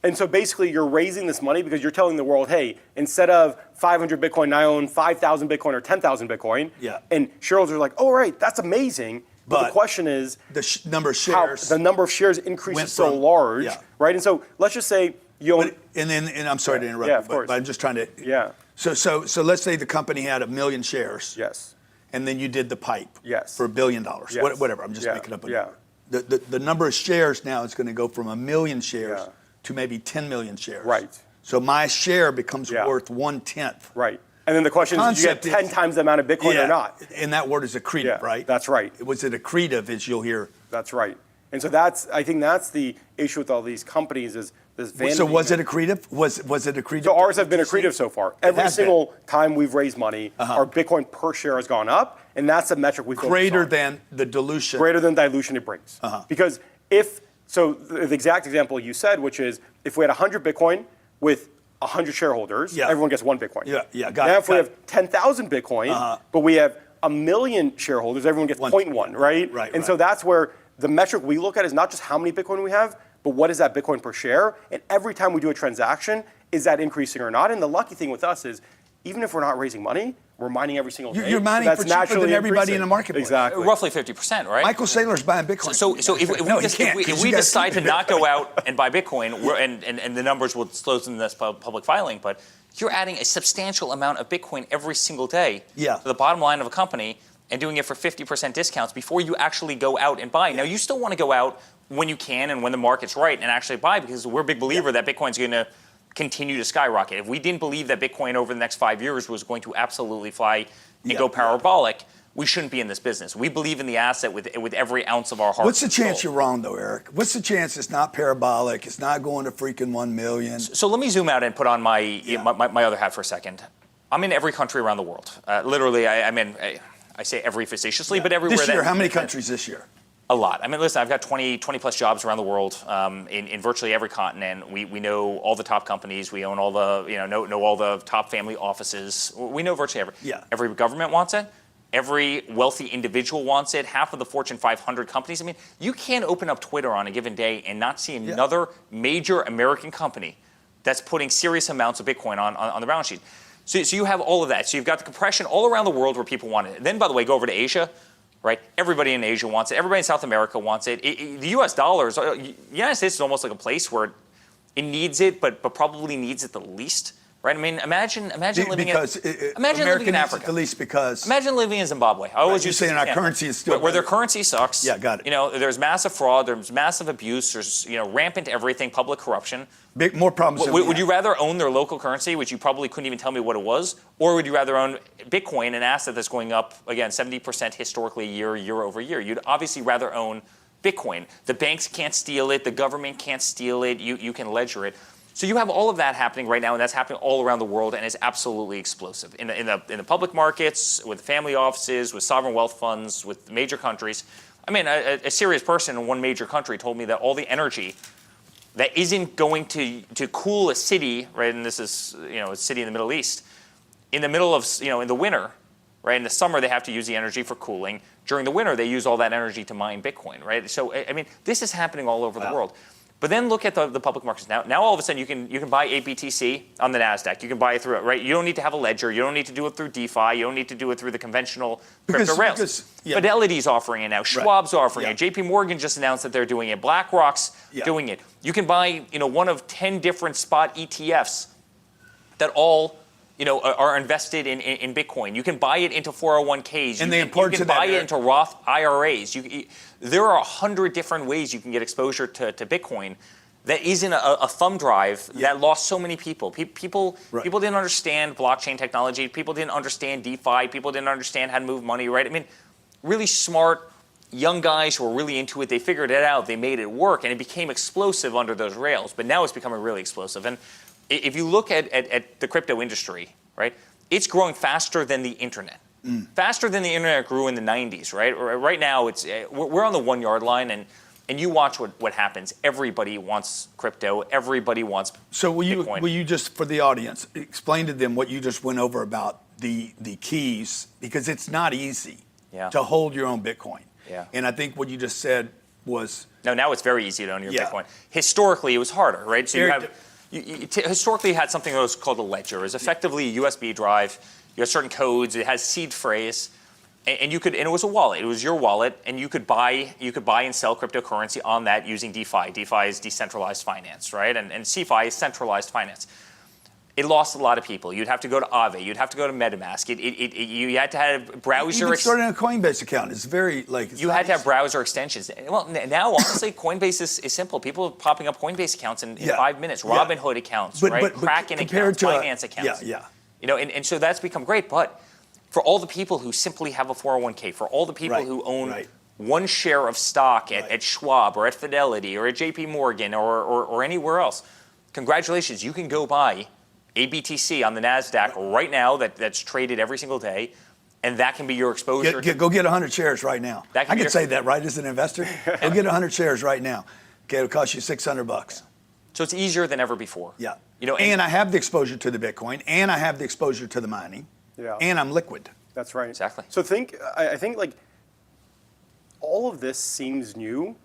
[SPEAKER 3] And so basically, you're raising this money because you're telling the world, hey, instead of 500 Bitcoin, I own 5,000 Bitcoin or 10,000 Bitcoin.
[SPEAKER 1] Yeah.
[SPEAKER 3] And shareholders are like, oh, right, that's amazing. But the question is,
[SPEAKER 1] the number of
[SPEAKER 3] how
[SPEAKER 1] shares.
[SPEAKER 3] the number of shares
[SPEAKER 1] went
[SPEAKER 3] increases so
[SPEAKER 1] from-
[SPEAKER 3] large,
[SPEAKER 1] yeah.
[SPEAKER 3] right? And so let's just say you own.
[SPEAKER 1] And I'm sorry to interrupt
[SPEAKER 3] Yeah,
[SPEAKER 1] you,
[SPEAKER 3] of course.
[SPEAKER 1] but I'm just trying to.
[SPEAKER 3] Yeah.
[SPEAKER 1] So let's say the company had 1 million shares.
[SPEAKER 3] Yes.
[SPEAKER 1] And then you did the pipe.
[SPEAKER 3] Yes.
[SPEAKER 1] For $1 billion.
[SPEAKER 3] Yes.
[SPEAKER 1] Whatever. I'm just
[SPEAKER 3] Yeah.
[SPEAKER 1] making up a
[SPEAKER 3] Yeah.
[SPEAKER 1] number. The number of shares now is going to go from 1 million shares
[SPEAKER 3] Yeah.
[SPEAKER 1] to maybe 10 million shares.
[SPEAKER 3] Right.
[SPEAKER 1] So my share becomes
[SPEAKER 3] Yeah.
[SPEAKER 1] worth 1/10.
[SPEAKER 3] Right. And then the question is, did you get
[SPEAKER 1] Concept
[SPEAKER 3] 10 times the amount of Bitcoin or not?
[SPEAKER 1] And that word is accretive,
[SPEAKER 3] Yeah,
[SPEAKER 1] right?
[SPEAKER 3] that's right.
[SPEAKER 1] Was it accretive, as you'll hear?
[SPEAKER 3] That's right. And so I think that's the issue with all these companies is this vanity.
[SPEAKER 1] So was it accretive? Was it accretive?
[SPEAKER 3] So ours have been accretive so far. Every
[SPEAKER 1] has been.
[SPEAKER 3] single time we've raised money, our Bitcoin per share has gone up, and that's the metric we focus
[SPEAKER 1] Greater
[SPEAKER 3] on.
[SPEAKER 1] than the dilution.
[SPEAKER 3] Greater than dilution it brings. Because the exact example you said, which is if we had 100 Bitcoin with 100 shareholders, everyone gets 1 Bitcoin.
[SPEAKER 1] Got
[SPEAKER 3] now
[SPEAKER 1] it,
[SPEAKER 3] if we
[SPEAKER 1] got
[SPEAKER 3] have 10,000 Bitcoin, but we have 1 million shareholders, everyone gets 0.1, right?
[SPEAKER 1] Right,
[SPEAKER 3] And so that's where the metric we look at is not just how many Bitcoin we have, but what is that Bitcoin per share? And every time we do a transaction, is that increasing or not? And the lucky thing with us is, even if we're not raising money, we're mining every single day.
[SPEAKER 1] You're mining
[SPEAKER 3] That's
[SPEAKER 1] for cheaper
[SPEAKER 3] naturally
[SPEAKER 1] than everybody
[SPEAKER 3] increasing.
[SPEAKER 1] in the marketplace.
[SPEAKER 3] Exactly.
[SPEAKER 2] roughly 50%, right?
[SPEAKER 1] Michael Saylor's buying Bitcoin.
[SPEAKER 2] So if
[SPEAKER 1] No, he
[SPEAKER 2] we,
[SPEAKER 1] can't,
[SPEAKER 2] if
[SPEAKER 1] 'cause
[SPEAKER 2] we
[SPEAKER 1] you guys
[SPEAKER 2] decide to
[SPEAKER 1] keep it.
[SPEAKER 2] not go out and buy Bitcoin, and the numbers will disclose in this public filing, but you're adding a substantial amount of Bitcoin every single day to the bottom line of a company and doing it for 50% discounts before you actually go out and buy. Now, you still want to go out when you can and when the market's right and actually buy, because we're a big believer that Bitcoin's going to continue to skyrocket. If we didn't believe that Bitcoin over the next 5 years was going to absolutely fly and go parabolic, we shouldn't be in this business. We believe in the asset with every ounce of our heart.
[SPEAKER 1] What's the chance you're wrong, though, Eric? What's the chance it's not parabolic? It's not going to freaking 1 million?
[SPEAKER 2] So let me zoom out and put on my other hat for a second. I'm in every country around the world. Literally, I'm in, I say every facetiously, but everywhere.
[SPEAKER 1] This year, how many countries this year?
[SPEAKER 2] A lot. I mean, listen, I've got 20 plus jobs around the world in virtually every continent. We know all the top companies. We own all the, know all the top family offices. We know virtually every.
[SPEAKER 1] Yeah.
[SPEAKER 2] Every government wants it. Every wealthy individual wants it. Half of the Fortune 500 companies. I mean, you can't open up Twitter on a given day and not see another major American company that's putting serious amounts of Bitcoin on the balance sheet. So you have all of that. So you've got the compression all around the world where people want it. Then, by the way, go over to Asia. Right, everybody in Asia wants it. Everybody in South America wants it. The U.S. dollars, the United States is almost like a place where it needs it, but probably needs it the least. Right? I mean, imagine living in Africa.
[SPEAKER 1] The least because.
[SPEAKER 2] Imagine living in Zimbabwe. I always
[SPEAKER 1] You're saying our currency is still
[SPEAKER 2] where their currency sucks.
[SPEAKER 1] Yeah, got it.
[SPEAKER 2] There's massive fraud. There's massive abuse. There's rampant everything, public corruption.
[SPEAKER 1] More problems.
[SPEAKER 2] Would you rather own their local currency, which you probably couldn't even tell me what it was, or would you rather own Bitcoin, an asset that's going up again 70% historically year over year? You'd obviously rather own Bitcoin. The banks can't steal it. The government can't steal it. You can ledger it. So you have all of that happening right now, and that's happening all around the world, and it's absolutely explosive in the public markets, with family offices, with sovereign wealth funds, with major countries. I mean, a serious person in one major country told me that all the energy that isn't going to cool a city, right? And this is a city in the Middle East, in the middle of in the winter, right? In the summer they have to use the energy for cooling. During the winter they use all that energy to mine Bitcoin, right? So I mean, this is happening all over the world. But then look at the public markets now. Now all of a sudden you can buy ABTC on the Nasdaq. You can buy it through it, right? You don't need to have a ledger. You don't need to do it through DeFi. You don't need to do it through the conventional crypto rails. Fidelity's offering it now. Schwab's offering it. JP Morgan just announced that they're doing it. BlackRock's doing it. You can buy one of 10 different spot ETFs that all are invested in Bitcoin. You can buy it into 401ks.
[SPEAKER 1] And
[SPEAKER 2] you can buy it into Roth IRAs. There are 100 different ways you can get exposure to Bitcoin that isn't a thumb drive that lost so many people. People didn't understand blockchain technology. People didn't understand DeFi. People didn't understand how to move money, right? I mean, really smart young guys who were really into it, they figured it out. They made it work, and it became explosive under those rails. But now it's becoming really explosive. And if you look at the crypto industry, right, it's growing faster than the internet. Faster than the internet grew in the 90s, right? Right now, we're on the 1 yard line, and you watch what happens. Everybody wants crypto. Everybody wants Bitcoin.
[SPEAKER 1] Will you just, for the audience, explain to them what you just went over about the keys, because it's not easy to hold your own Bitcoin.
[SPEAKER 2] Yeah.
[SPEAKER 1] And I think what you just said was...
[SPEAKER 2] No, now it's very easy to own your Bitcoin. Historically, it was harder, right? So you historically had something that was called a ledger. It was effectively a USB drive. You had certain codes. It has seed phrase, and it was a wallet. It was your wallet, and you could buy and sell cryptocurrency on that using DeFi. DeFi is decentralized finance, right? And CeFi is centralized finance. It lost a lot of people. You'd have to go to Aave. You'd have to go to MetaMask. You had to have browser.
[SPEAKER 1] Even starting a Coinbase account is very
[SPEAKER 2] you had to have browser extensions. Well, now honestly, Coinbase is simple. People are popping up Coinbase accounts in 5 minutes. Robinhood accounts, right?
[SPEAKER 1] But
[SPEAKER 2] Kraken accounts, Binance accounts. And so that's become great. But for all the people who simply have a 401k, for all the people who own one share of stock at Schwab or at Fidelity or at JP Morgan or anywhere else, congratulations, you can go buy ABTC on the Nasdaq right now that's traded every single day, and that can be your exposure.
[SPEAKER 1] Go get 100 shares right now. I can say that, right, as an investor? Go get 100 shares right now. Okay, it'll cost you $600.
[SPEAKER 2] So it's easier than ever before.
[SPEAKER 1] Yeah. And I have the exposure to the Bitcoin, and I have the exposure to the mining, and I'm liquid.
[SPEAKER 3] That's right.
[SPEAKER 2] Exactly.
[SPEAKER 3] So I think like all of this seems new,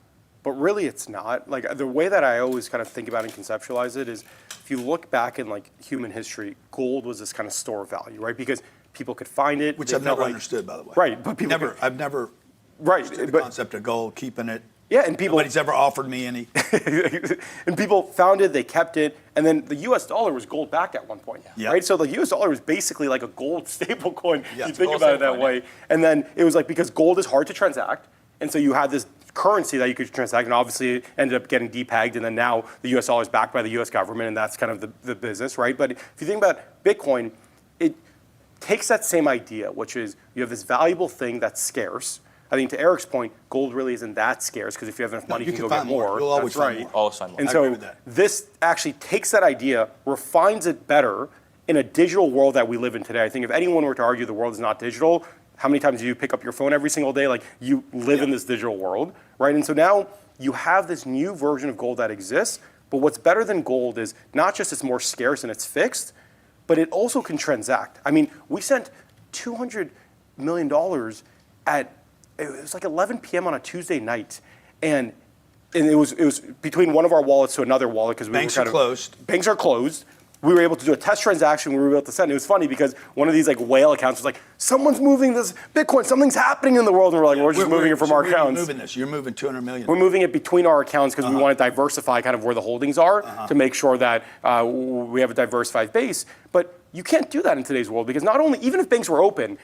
[SPEAKER 3] but really it's not. Like the way that I always kind of think about and conceptualize it is, if you look back in like human history, gold was this kind of store of value, right? Because people could find it.
[SPEAKER 1] Which I've never understood, by the way.
[SPEAKER 3] Right, but people
[SPEAKER 1] I've never understood the concept of gold, keeping it.
[SPEAKER 3] Yeah, and people.
[SPEAKER 1] Nobody's ever offered me any.
[SPEAKER 3] And people found it, they kept it, and then the U.S. dollar was gold backed at one point, right? So the U.S. dollar was basically like a gold stable coin. You think about it that way, and then it was like, because gold is hard to transact, and so you had this currency that you could transact, and obviously it ended up getting depegged, and then now the U.S. dollar is backed by the U.S. government, and that's kind of the business, right? But if you think about Bitcoin, it takes that same idea, which is you have this valuable thing that's scarce. I think to Eric's point, gold really isn't that scarce, because if you have enough money, you can go get more.
[SPEAKER 1] You'll always find more.
[SPEAKER 2] Always find more.
[SPEAKER 3] And so this actually takes that idea, refines it better in a digital world that we live in today. I think if anyone were to argue the world is not digital, how many times do you pick up your phone every single day? Like, you live in this digital world, right? And so now you have this new version of gold that exists, but what's better than gold is not just it's more scarce and it's fixed, but it also can transact. I mean, we sent $200 million it was like 11 p.m. on a Tuesday night, and it was between one of our wallets to another wallet, because
[SPEAKER 1] banks are closed.
[SPEAKER 3] Banks are closed. We were able to do a test transaction. We were able to send. It was funny because one of these like whale accounts was like, someone's moving this Bitcoin. Something's happening in the world, and we're like, we're just moving it from our accounts.
[SPEAKER 1] You're moving this. You're moving 200 million.
[SPEAKER 3] We're moving it between our accounts because we want to diversify kind of where the holdings are to make sure that we have a diversified base. But you can't do that in today's world, because not only, even if banks were open,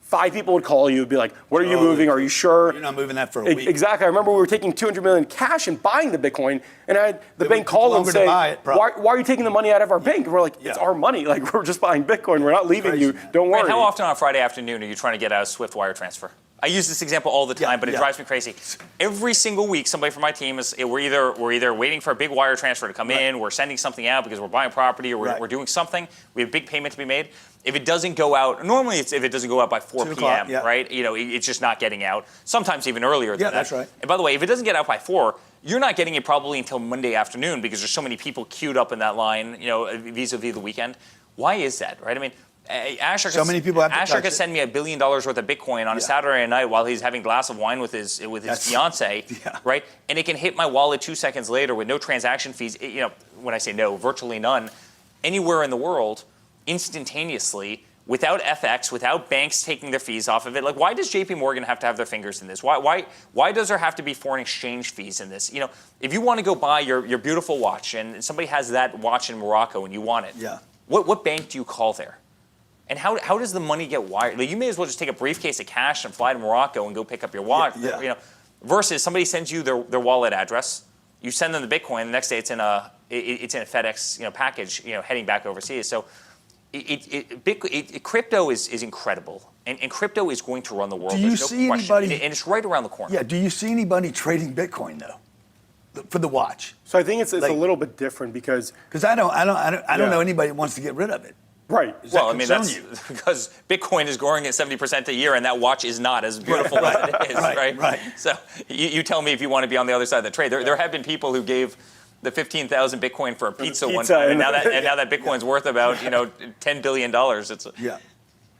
[SPEAKER 3] 5 people would call you and be like, what are you moving? Are you sure?
[SPEAKER 1] You're not moving that for a week.
[SPEAKER 3] Exactly. I remember we were taking $200 million cash and buying the Bitcoin, and I had the bank call and say, why are you taking the money out of our bank? And we're like, it's our money. Like, we're just buying Bitcoin. We're not leaving you. Don't worry.
[SPEAKER 2] And how often on a Friday afternoon are you trying to get out a Swift wire transfer? I use this example all the time, but it drives me crazy. Every single week, somebody from my team we're either waiting for a big wire transfer to come in, we're sending something out because we're buying property, or we're doing something. We have a big payment to be made. If it doesn't go out, normally if it doesn't go out by 4 p.m., right? It's just not getting out. Sometimes even earlier than that.
[SPEAKER 1] Yeah, that's right.
[SPEAKER 2] And by the way, if it doesn't get out by 4, you're not getting it probably until Monday afternoon, because there's so many people queued up in that line, vis-a-vis the weekend. Why is that, right? I mean, Asher
[SPEAKER 1] So many people have to
[SPEAKER 2] Asher
[SPEAKER 1] touch
[SPEAKER 2] could
[SPEAKER 1] it.
[SPEAKER 2] send me $1 billion worth of Bitcoin on a Saturday night while he's having a glass of wine with his fiance, right? And it can hit my wallet 2 seconds later with no transaction fees. When I say no, virtually none, anywhere in the world, instantaneously, without FX, without banks taking their fees off of it. Like, why does JP Morgan have to have their fingers in this? Why does there have to be foreign exchange fees in this? If you want to go buy your beautiful watch and somebody has that watch in Morocco and you want it, what bank do you call there? And how does the money get wired? Like, you may as well just take a briefcase of cash and fly to Morocco and go pick up your watch. Versus somebody sends you their wallet address, you send them the Bitcoin, the next day it's in a FedEx package heading back overseas. So crypto is incredible, and crypto is going to run the world.
[SPEAKER 1] Do you
[SPEAKER 2] There's no
[SPEAKER 1] see
[SPEAKER 2] question.
[SPEAKER 1] anybody?
[SPEAKER 2] And it's right around the corner.
[SPEAKER 1] Yeah. Do you see anybody trading Bitcoin though, for the watch?
[SPEAKER 3] So I think it's a little bit different because
[SPEAKER 1] I don't know anybody that wants to get rid of it.
[SPEAKER 3] right.
[SPEAKER 1] Does that
[SPEAKER 2] Well, I mean,
[SPEAKER 1] concern
[SPEAKER 2] that's
[SPEAKER 1] you?
[SPEAKER 2] because Bitcoin is growing at 70% a year, and that watch is not as beautiful as it is, right? So you tell me if you want to be on the other side of the trade. There have been people who gave the 15,000 Bitcoin for a pizza one time, and now that Bitcoin's worth about $10 billion.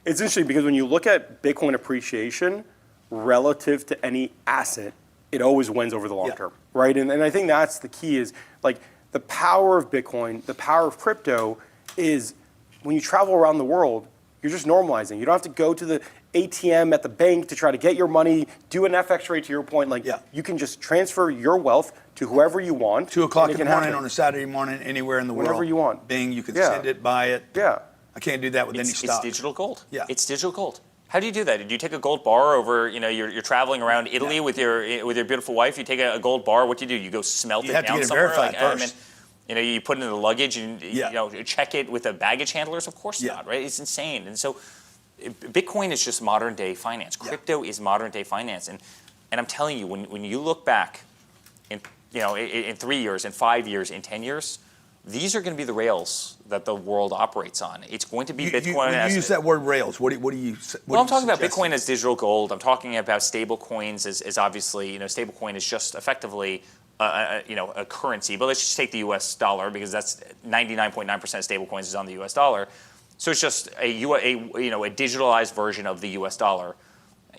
[SPEAKER 3] It's interesting because when you look at Bitcoin appreciation relative to any asset, it always wins over the long term, right? And I think that's the key is like the power of Bitcoin, the power of crypto is when you travel around the world, you're just normalizing. You don't have to go to the ATM at the bank to try to get your money, do an FX rate to your point. Like you can just transfer your wealth to whoever you want.
[SPEAKER 1] 2 o'clock in the morning on a Saturday morning, anywhere in the world.
[SPEAKER 3] Whenever you want.
[SPEAKER 1] Bing, you can send it, buy it.
[SPEAKER 3] Yeah.
[SPEAKER 1] I can't do that with any stock.
[SPEAKER 2] It's digital gold.
[SPEAKER 1] Yeah.
[SPEAKER 2] It's digital gold. How do you do that? Did you take a gold bar over, you're traveling around Italy with your beautiful wife, you take a gold bar, what do? You go smelt it down somewhere?
[SPEAKER 1] Verified first.
[SPEAKER 2] You put it in the luggage and check it with the baggage handlers? Of course not, right? It's insane. And so Bitcoin is just modern day finance. Crypto is modern day finance. And I'm telling you, when you look back in 3 years, in 5 years, in 10 years, these are going to be the rails that the world operates on. It's going to be Bitcoin.
[SPEAKER 1] You use that word rails. What do you?
[SPEAKER 2] I'm talking about Bitcoin as digital gold. I'm talking about stable coins as obviously, stable coin is just effectively a currency. But let's just take the U.S. dollar because that's 99.9% of stable coins is on the U.S. dollar. So it's just a digitalized version of the U.S. dollar.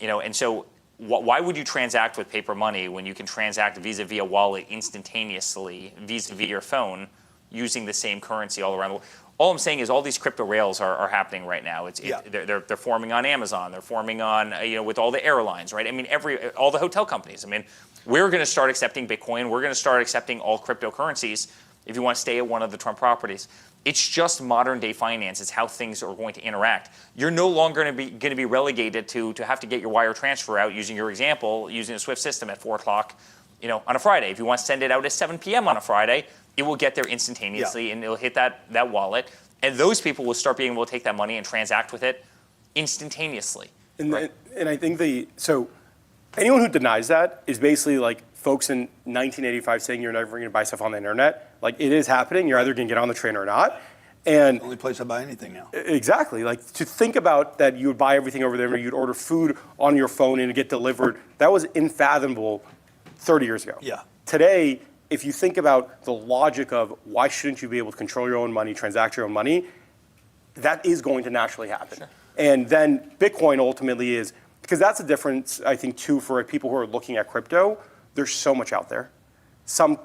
[SPEAKER 2] And so why would you transact with paper money when you can transact vis-a-vis a wallet instantaneously vis-a-vis your phone using the same currency all around the world? All I'm saying is all these crypto rails are happening right now. They're forming on Amazon. They're forming on with all the airlines, right? I mean, all the hotel companies. I mean, we're going to start accepting Bitcoin. We're going to start accepting all cryptocurrencies if you want to stay at one of the Trump properties. It's just modern day finance. It's how things are going to interact. You're no longer going to be relegated to have to get your wire transfer out using your example, using a SWIFT system at 4 o'clock, on a Friday. If you want to send it out at 7 p.m. on a Friday, it will get there instantaneously and it'll hit that wallet. And those people will start being able to take that money and transact with it instantaneously.
[SPEAKER 3] And I think so anyone who denies that is basically like folks in 1985 saying you're never going to buy stuff on the internet. Like it is happening. You're either going to get on the train or not. And
[SPEAKER 1] the only place I buy anything now.
[SPEAKER 3] Exactly. Like to think about that you would buy everything over there, you'd order food on your phone and it'd get delivered. That was unfathomable 30 years ago.
[SPEAKER 1] Yeah.
[SPEAKER 3] Today, if you think about the logic of why shouldn't you be able to control your own money, transact your own money, that is going to naturally happen.
[SPEAKER 2] Sure.
[SPEAKER 3] And then Bitcoin ultimately is, because that's a difference, I think, too, for people who are looking at crypto. There's so much out there. Some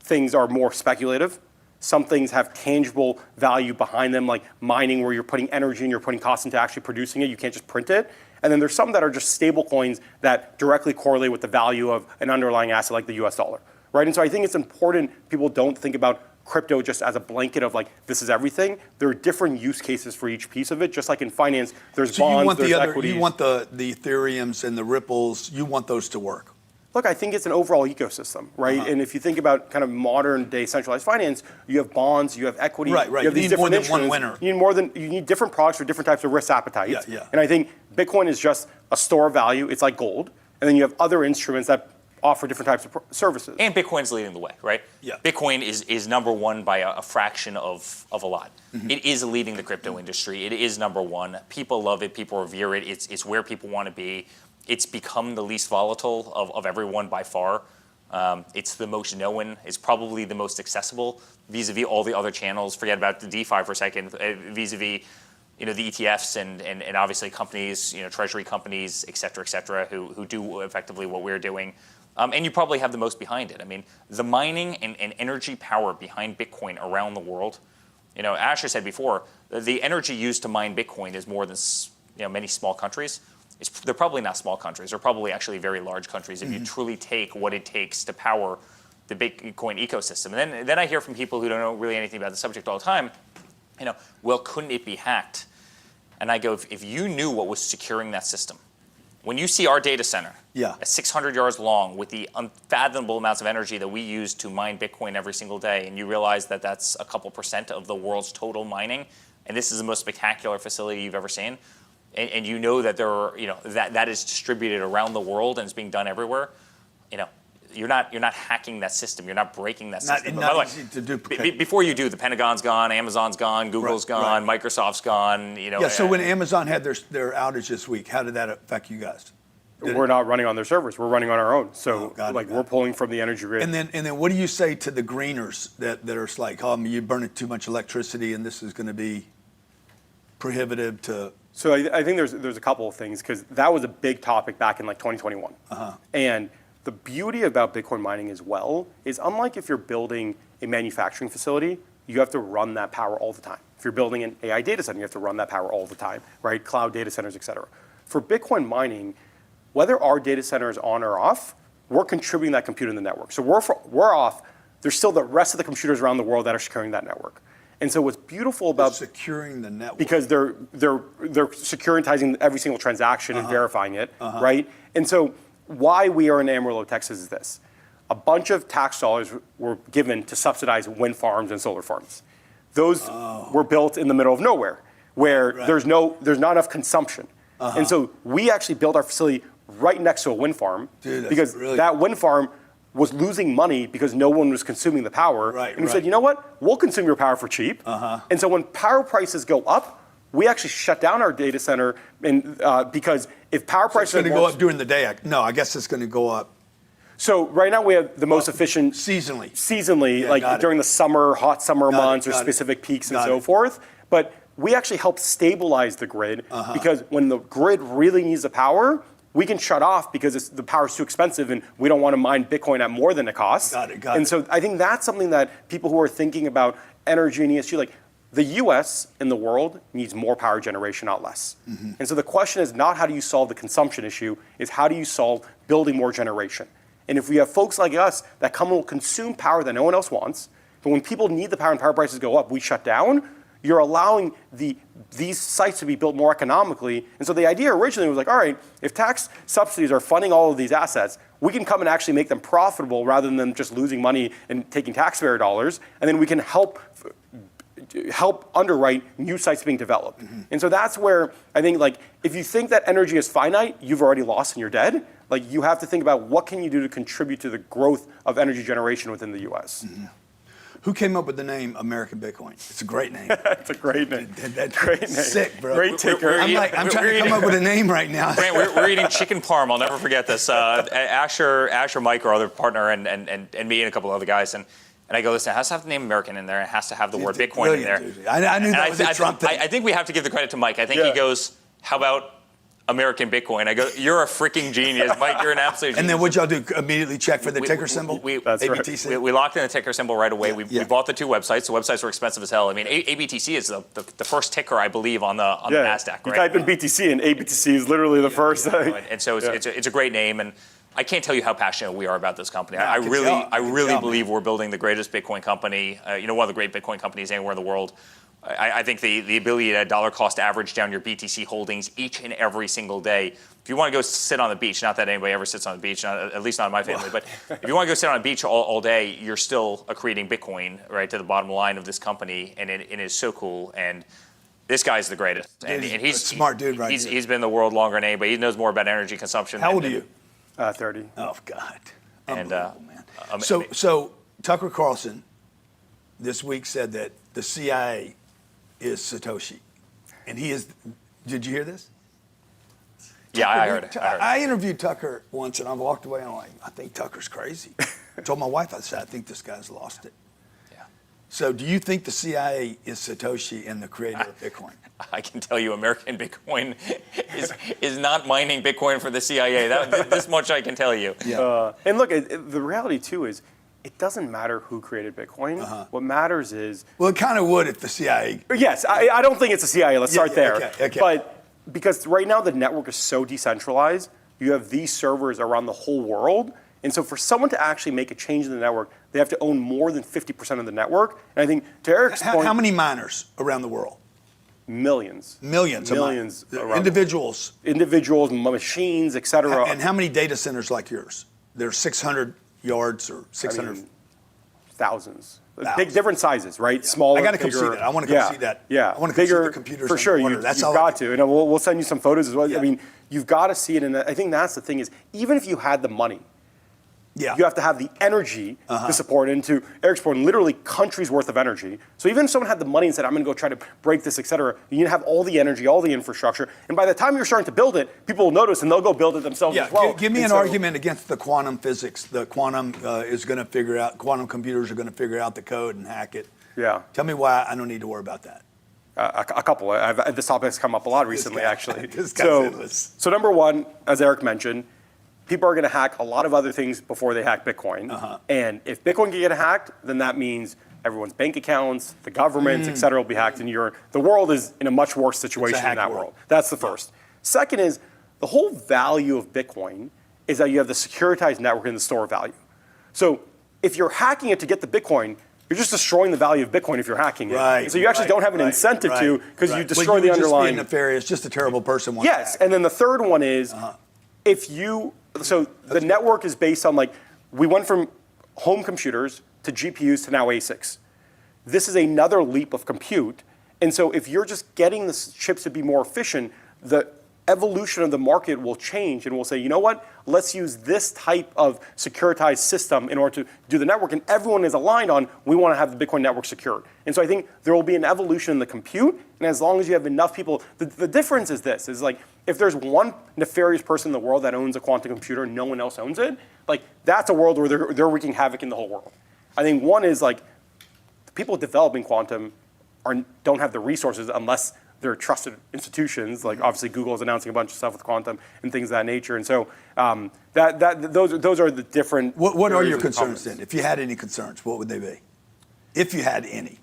[SPEAKER 3] things are more speculative. Some things have tangible value behind them, like mining, where you're putting energy and you're putting cost into actually producing it. You can't just print it. And then there's some that are just stable coins that directly correlate with the value of an underlying asset like the US dollar, right? And so I think it's important people don't think about crypto just as a blanket of like, this is everything. There are different use cases for each piece of it. Just like in finance, there's bonds, there's equities.
[SPEAKER 1] You want the Ethereums and the Ripples, you want those to work.
[SPEAKER 3] Look, I think it's an overall ecosystem, right? And if you think about kind of modern day centralized finance, you have bonds, you have equity,
[SPEAKER 1] right.
[SPEAKER 3] You have these
[SPEAKER 1] need more
[SPEAKER 3] different
[SPEAKER 1] than one winner.
[SPEAKER 3] You need different products for different types of risk appetites.
[SPEAKER 1] Yeah.
[SPEAKER 3] And I think Bitcoin is just a store of value. It's like gold. And then you have other instruments that offer different types of services.
[SPEAKER 2] And Bitcoin's leading the way, right?
[SPEAKER 1] Yeah.
[SPEAKER 2] Bitcoin is number one by a fraction of a lot.
[SPEAKER 1] Mm-hmm.
[SPEAKER 2] It is leading the crypto industry. It is number one. People love it. People revere it. It's where people want to be. It's become the least volatile of everyone by far. It's the most known. It's probably the most accessible vis-a-vis all the other channels. Forget about the DeFi for a second. Vis-a-vis the ETFs and obviously companies, treasury companies, et cetera, who do effectively what we're doing. And you probably have the most behind it. I mean, the mining and energy power behind Bitcoin around the world. Asher said before, the energy used to mine Bitcoin is more than many small countries. They're probably not small countries. They're probably actually very large countries if you truly take what it takes to power the Bitcoin ecosystem. And then I hear from people who don't know really anything about the subject all the time, well, couldn't it be hacked? And I go, if you knew what was securing that system, when you see our data center at 600 yards long with the unfathomable amounts of energy that we use to mine Bitcoin every single day, and you realize that that's a couple % of the world's total mining, and this is the most spectacular facility you've ever seen, and you know that there are, that is distributed around the world and is being done everywhere, you're not hacking that system. You're not breaking that system.
[SPEAKER 1] Not easy to duplicate.
[SPEAKER 2] Before you do, the Pentagon's gone, Amazon's gone, Google's gone, Microsoft's gone.
[SPEAKER 1] Yeah. So when Amazon had their outage this week, how did that affect you guys?
[SPEAKER 3] We're not running on their servers. We're running on our own. So we're pulling from the energy grid.
[SPEAKER 1] And then what do you say to the greeners that are like, you're burning too much electricity and this is going to be prohibitive to?
[SPEAKER 3] So I think there's a couple of things, because that was a big topic back in 2021. And the beauty about Bitcoin mining as well is, unlike if you're building a manufacturing facility, you have to run that power all the time. If you're building an AI data center, you have to run that power all the time, right? Cloud data centers, et cetera. For Bitcoin mining, whether our data center is on or off, we're contributing that compute in the network. So we're off. There's still the rest of the computers around the world that are securing that network. And so what's beautiful about
[SPEAKER 1] securing the network,
[SPEAKER 3] because they're securitizing every single transaction and verifying it, right? And so why we are in Amarillo, Texas is this. A bunch of tax dollars were given to subsidize wind farms and solar farms. Those were built in the middle of nowhere, where there's not enough consumption. And so we actually built our facility right next to a wind farm, because that wind farm was losing money because no one was consuming the power. And we said, you know what? We'll consume your power for cheap. And so when power prices go up, we actually shut down our data center, and because if power prices
[SPEAKER 1] it's going to go up during the day. No, I guess it's going to go up.
[SPEAKER 3] So right now we have the most efficient seasonally, during the hot summer months, or specific peaks and so forth. But we actually help stabilize the grid, because when the grid really needs the power, we can shut off because the power is too expensive and we don't want to mine Bitcoin at more than it costs.
[SPEAKER 1] Got it.
[SPEAKER 3] And so I think that's something that people who are thinking about energy and ESG, the US and the world needs more power generation, not less. And so the question is not how do you solve the consumption issue, is how do you solve building more generation? And if we have folks like us that come and will consume power that no one else wants, but when people need the power and power prices go up, we shut down, you're allowing these sites to be built more economically. And so the idea originally was all right, if tax subsidies are funding all of these assets, we can come and actually make them profitable rather than them just losing money and taking taxpayer dollars, and then we can help underwrite new sites being developed. And so that's where I think, if you think that energy is finite, you've already lost and you're dead. You have to think about what can you do to contribute to the growth of energy generation within the US.
[SPEAKER 1] Who came up with the name American Bitcoin? It's a great name.
[SPEAKER 3] It's a great name.
[SPEAKER 1] That's
[SPEAKER 3] great name.
[SPEAKER 1] Sick, bro.
[SPEAKER 3] Great ticker.
[SPEAKER 1] I'm trying to come up with a name right now.
[SPEAKER 2] Grant, we're eating chicken parm. I'll never forget this. Asher, Mike, our other partner, and me and a couple other guys, and I go, listen, it has to have the name American in there. It has to have the word Bitcoin in there.
[SPEAKER 1] I knew that was a Trump thing.
[SPEAKER 2] I think we have to give the credit to Mike. I think he goes, how about American Bitcoin? I go, you're a freaking genius, Mike. You're an absolute genius.
[SPEAKER 1] And then what'd y'all do? Immediately check for the ticker symbol?
[SPEAKER 3] That's
[SPEAKER 1] ABTC?
[SPEAKER 3] right.
[SPEAKER 2] We locked in the ticker symbol right away. We bought the two websites. The websites were expensive as hell. I mean, ABTC is the first ticker, I believe, on the NASDAQ.
[SPEAKER 3] You type in BTC, and ABTC is literally the first.
[SPEAKER 2] And so it's a great name. And I can't tell you how passionate we are about this company. I really believe we're building the greatest Bitcoin company, one of the great Bitcoin companies anywhere in the world. I think the ability to dollar cost average down your BTC holdings each and every single day. If you want to go sit on the beach, not that anybody ever sits on the beach, at least not in my family, but if you want to go sit on a beach all day, you're still accreting Bitcoin right to the bottom line of this company, and it is so cool. And this guy's the greatest. And he's
[SPEAKER 1] a smart dude, right?
[SPEAKER 2] He's been in the world longer than anybody. He knows more about energy consumption.
[SPEAKER 1] How old are you?
[SPEAKER 3] 30.
[SPEAKER 1] Oh, God.
[SPEAKER 2] And
[SPEAKER 1] man. So Tucker Carlson this week said that the CIA is Satoshi. And he is, did you hear this?
[SPEAKER 2] Yeah, I heard it.
[SPEAKER 1] I interviewed Tucker once and I walked away and I'm like, I think Tucker's crazy. I told my wife, I said, I think this guy's lost it.
[SPEAKER 2] Yeah.
[SPEAKER 1] So do you think the CIA is Satoshi and the creator of Bitcoin?
[SPEAKER 2] I can tell you American Bitcoin is not mining Bitcoin for the CIA. This much I can tell you.
[SPEAKER 1] Yeah.
[SPEAKER 3] And look, the reality too is it doesn't matter who created Bitcoin. What matters is...
[SPEAKER 1] Well, it kind of would if the CIA...
[SPEAKER 3] Yes, I don't think it's the CIA. Let's start there.
[SPEAKER 1] Okay.
[SPEAKER 3] But because right now the network is so decentralized, you have these servers around the whole world. And so for someone to actually make a change in the network, they have to own more than 50% of the network. And I think to Eric's point...
[SPEAKER 1] How many miners around the world?
[SPEAKER 3] Millions.
[SPEAKER 1] Millions.
[SPEAKER 3] Individuals, machines, et cetera.
[SPEAKER 1] And how many data centers like yours? There's 600 yards or 600?
[SPEAKER 3] Thousands. Different sizes, right? Yeah. Smaller,
[SPEAKER 1] I got to come
[SPEAKER 3] bigger.
[SPEAKER 1] see that. I want to come see that.
[SPEAKER 3] Yeah.
[SPEAKER 1] I want to come see the computers.
[SPEAKER 3] For sure. You've got to. And we'll send you some photos as well.
[SPEAKER 1] Yeah.
[SPEAKER 3] I mean, you've got to see it. And I think that's the thing is, even if you had the money, you have to have the energy to support it. And to Eric's point, literally countries worth of energy. So even if someone had the money and said, I'm going to go try to break this, et cetera, you need to have all the energy, all the infrastructure. And by the time you're starting to build it, people will notice and they'll go build it themselves as well.
[SPEAKER 1] Give me an argument against the quantum physics. The quantum is going to figure out, quantum computers are going to figure out the code and hack it.
[SPEAKER 3] Yeah.
[SPEAKER 1] Tell me why I don't need to worry about that.
[SPEAKER 3] A couple. This topic has come up a lot recently, actually.
[SPEAKER 1] This guy's endless.
[SPEAKER 3] So number one, as Eric mentioned, people are going to hack a lot of other things before they hack Bitcoin. And if Bitcoin can get hacked, then that means everyone's bank accounts, the governments, et cetera, will be hacked. And the world is in a much worse situation in that world. That's the first. Second is the whole value of Bitcoin is that you have the securitized network and the store of value. So if you're hacking it to get the Bitcoin, you're just destroying the value of Bitcoin if you're hacking it.
[SPEAKER 1] Right.
[SPEAKER 3] So you actually don't have an incentive to because you destroy the underlying.
[SPEAKER 1] Just being nefarious, just a terrible person.
[SPEAKER 3] Yes, and then the third one is So the network is based on we went from home computers to GPUs to now ASICs. This is another leap of compute. And so if you're just getting the chips to be more efficient, the evolution of the market will change and we'll say, you know what, let's use this type of securitized system in order to do the network. And everyone is aligned on, we want to have the Bitcoin network secured. And so I think there will be an evolution in the compute. And as long as you have enough people, the difference is this, is if there's one nefarious person in the world that owns a quantum computer and no one else owns it, that's a world where they're wreaking havoc in the whole world. I think one is the people developing quantum don't have the resources unless they're trusted institutions. Obviously Google is announcing a bunch of stuff with quantum and things of that nature. And so those are the different.
[SPEAKER 1] What are your concerns then? If you had any concerns, what would they be? If you had any.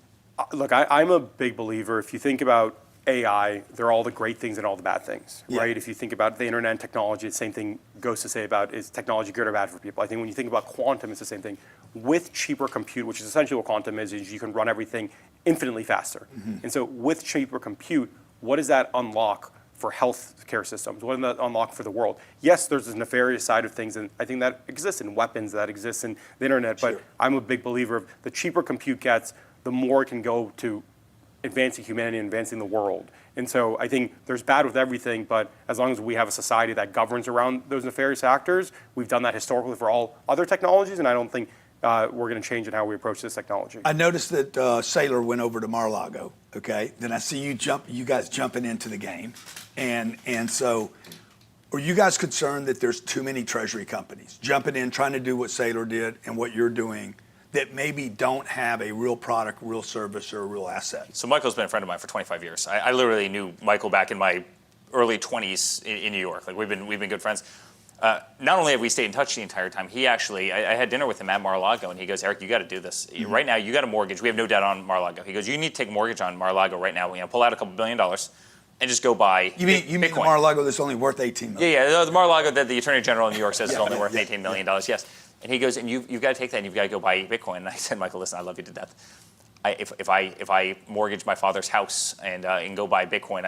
[SPEAKER 3] Look, I'm a big believer. If you think about AI, there are all the great things and all the bad things, right? If you think about the internet and technology, the same thing goes to say about is technology good or bad for people. I think when you think about quantum, it's the same thing. With cheaper compute, which is essentially what quantum is you can run everything infinitely faster. And so with cheaper compute, what does that unlock for healthcare systems? What does that unlock for the world? Yes, there's this nefarious side of things, and I think that exists in weapons, that exists in the internet, but I'm a big believer of the cheaper compute gets, the more it can go to advancing humanity and advancing the world. And so I think there's bad with everything, but as long as we have a society that governs around those nefarious actors, we've done that historically for all other technologies, and I don't think we're going to change in how we approach this technology.
[SPEAKER 1] I noticed that Saylor went over to Mar-a-Lago, okay? Then I see you guys jumping into the game. And so are you guys concerned that there's too many treasury companies jumping in, trying to do what Saylor did and what you're doing, that maybe don't have a real product, real service, or a real asset?
[SPEAKER 2] So Michael's been a friend of mine for 25 years. I literally knew Michael back in my early 20s in New York. We've been good friends. Not only have we stayed in touch the entire time, he actually, I had dinner with him at Mar-a-Lago, and he goes, Eric, you got to do this. Right now, you got a mortgage. We have no debt on Mar-a-Lago. He goes, you need to take a mortgage on Mar-a-Lago right now. Pull out a couple $1 billion and just go buy
[SPEAKER 1] You mean the Mar-a-Lago that's only worth $18 million?
[SPEAKER 2] Yeah, the Mar-a-Lago that the Attorney General in New York says is only worth $18 million, yes. And he goes, and you've got to take that and you've got to go buy Bitcoin. And I said, Michael, listen, I love you to death. If I mortgage my father's house and go buy Bitcoin,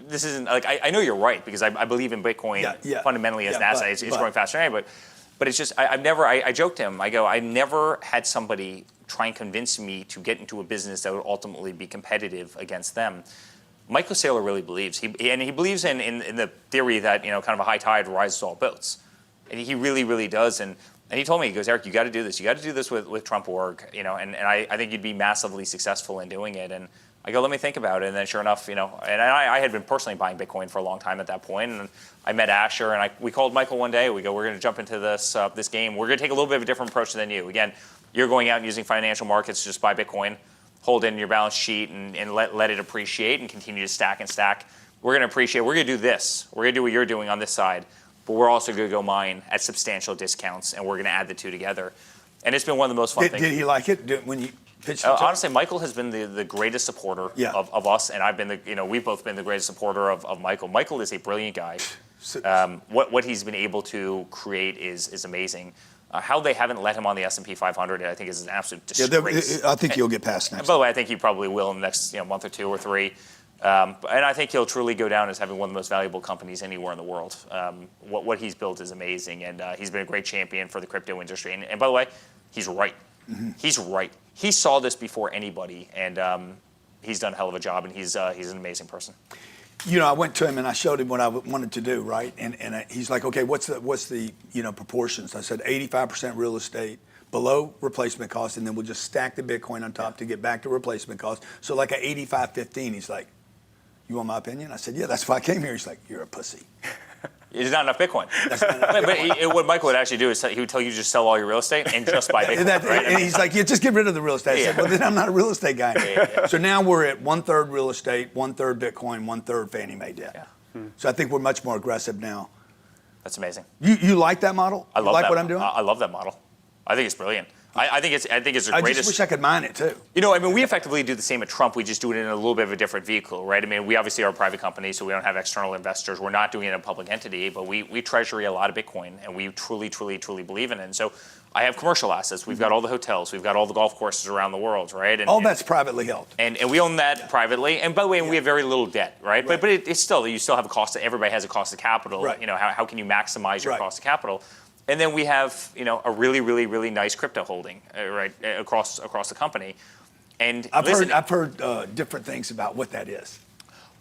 [SPEAKER 2] this isn't I know you're right because I believe in Bitcoin fundamentally as an asset. It's growing faster than anybody. But it's just I joked to him. I go, I never had somebody try and convince me to get into a business that would ultimately be competitive against them. Michael Saylor really believes he believes in the theory that kind of a high tide rises all boats, and he really does. And he told me, he goes, Eric, you got to do this. You got to do this with Trump.org, and I think you'd be massively successful in doing it. And I go, let me think about it. And then sure enough, and I had been personally buying Bitcoin for a long time at that point. And I met Asher, and we called Michael one day. We go, we're going to jump into this game. We're going to take a little bit of a different approach than you. Again, you're going out and using financial markets to just buy Bitcoin, hold it in your balance sheet, and let it appreciate and continue to stack and stack. We're going to appreciate. We're going to do this. We're going to do what you're doing on this side. But we're also going to go mine at substantial discounts, and we're going to add the two together. And it's been one of the most fun things.
[SPEAKER 1] Did he like it when you pitched it?
[SPEAKER 2] Honestly, Michael has been the greatest supporter of us, and I've been we've both been the greatest supporter of Michael. Michael is a brilliant guy. What he's been able to create is amazing. How they haven't let him on the S&P 500, I think, is an absolute disgrace.
[SPEAKER 1] I think he'll get past next.
[SPEAKER 2] And by the way, I think he probably will in the next month or two or three. And I think he'll truly go down as having one of the most valuable companies anywhere in the world. What he's built is amazing, and he's been a great champion for the crypto industry. And by the way, he's right. Mm-hmm. He's right. He saw this before anybody, and he's done a hell of a job, and he's an amazing person.
[SPEAKER 1] I went to him and I showed him what I wanted to do, right? And he's like, okay, what's the proportions? I said 85% real estate, below replacement cost, and then we'll just stack the Bitcoin on top to get back to replacement cost. So like a 85-15. He's like, you want my opinion? I said, yeah, that's why I came here. He's like, you're a pussy.
[SPEAKER 2] There's not enough Bitcoin. But what Michael would actually do is he would tell you to just sell all your real estate and just buy Bitcoin.
[SPEAKER 1] And he's like, yeah, just get rid of the real estate. I said, well, then I'm not a real estate guy. Yeah. So now we're at 1/3 real estate, 1/3 Bitcoin, 1/3 Fannie Mae debt. Yeah. So I think we're much more aggressive now.
[SPEAKER 2] That's amazing.
[SPEAKER 1] You like that model?
[SPEAKER 2] I love
[SPEAKER 1] like
[SPEAKER 2] that.
[SPEAKER 1] What I'm doing?
[SPEAKER 2] I love that model. I think it's brilliant. I think it's the greatest.
[SPEAKER 1] I just wish I could mine it too.
[SPEAKER 2] We effectively do the same at Trump. We just do it in a little bit of a different vehicle, right? We obviously are a private company, so we don't have external investors. We're not doing it in a public entity, but we treasury a lot of Bitcoin, and we truly, truly, truly believe in it. And so I have commercial assets. We've got all the hotels. We've got all the golf courses around the world, right? And,
[SPEAKER 1] all that's privately held.
[SPEAKER 2] And we own that privately. And by the way, we have very little debt, right? But it's still, you still have a cost. Everybody has a cost of capital.
[SPEAKER 1] Right.
[SPEAKER 2] How can you maximize your cost of capital? And then we have, a really, really, really nice crypto holding, right, across the company. And
[SPEAKER 1] I've heard different things about what that is.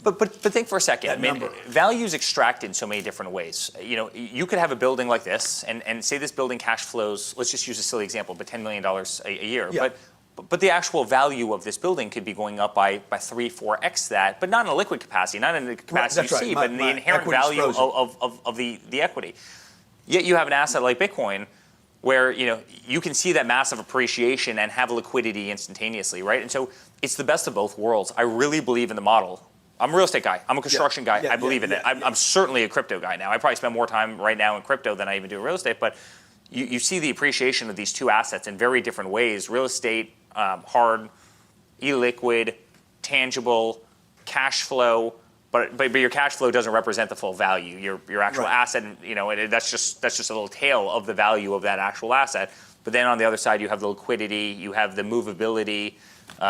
[SPEAKER 2] But think for a second. Value is extracted in so many different ways. You could have a building like this, and say this building cash flows. Let's just use a silly example, but $10 million a year. Yeah. But the actual value of this building could be going up by 3-4x that, but not in a liquid capacity, not in the capacity you see, but in the inherent value of the equity. Yet you have an asset like Bitcoin where you can see that massive appreciation and have liquidity instantaneously, right? And so it's the best of both worlds. I really believe in the model. I'm a real estate guy. I'm a construction guy. I believe in it. I'm certainly a crypto guy now. I probably spend more time right now in crypto than I even do in real estate, but you see the appreciation of these two assets in very different ways. Real estate, hard, illiquid, tangible, cash flow, but your cash flow doesn't represent the full value. Your actual asset, that's just a little tail of the value of that actual asset. But then on the other side, you have the liquidity, you have the movability,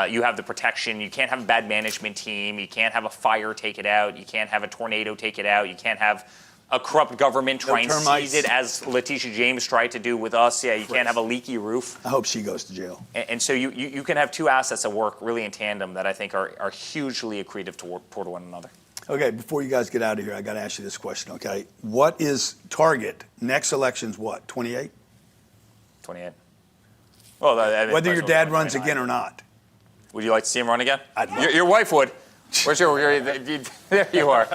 [SPEAKER 2] you have the protection. You can't have a bad management team. You can't have a fire take it out. You can't have a tornado take it out. You can't have a corrupt government try and seize it, as Letitia James tried to do with us. Yeah, you can't have a leaky roof.
[SPEAKER 1] I hope she goes to jail.
[SPEAKER 2] And so you can have two assets that work really in tandem that I think are hugely accretive toward one another.
[SPEAKER 1] Okay, before you guys get out of here, I got to ask you this question, okay? What is target? Next election's what, 28?
[SPEAKER 2] 28. Well,
[SPEAKER 1] whether your dad runs again or not.
[SPEAKER 2] Would you like to see him run again?
[SPEAKER 1] Your
[SPEAKER 2] wife would. Where's there you are.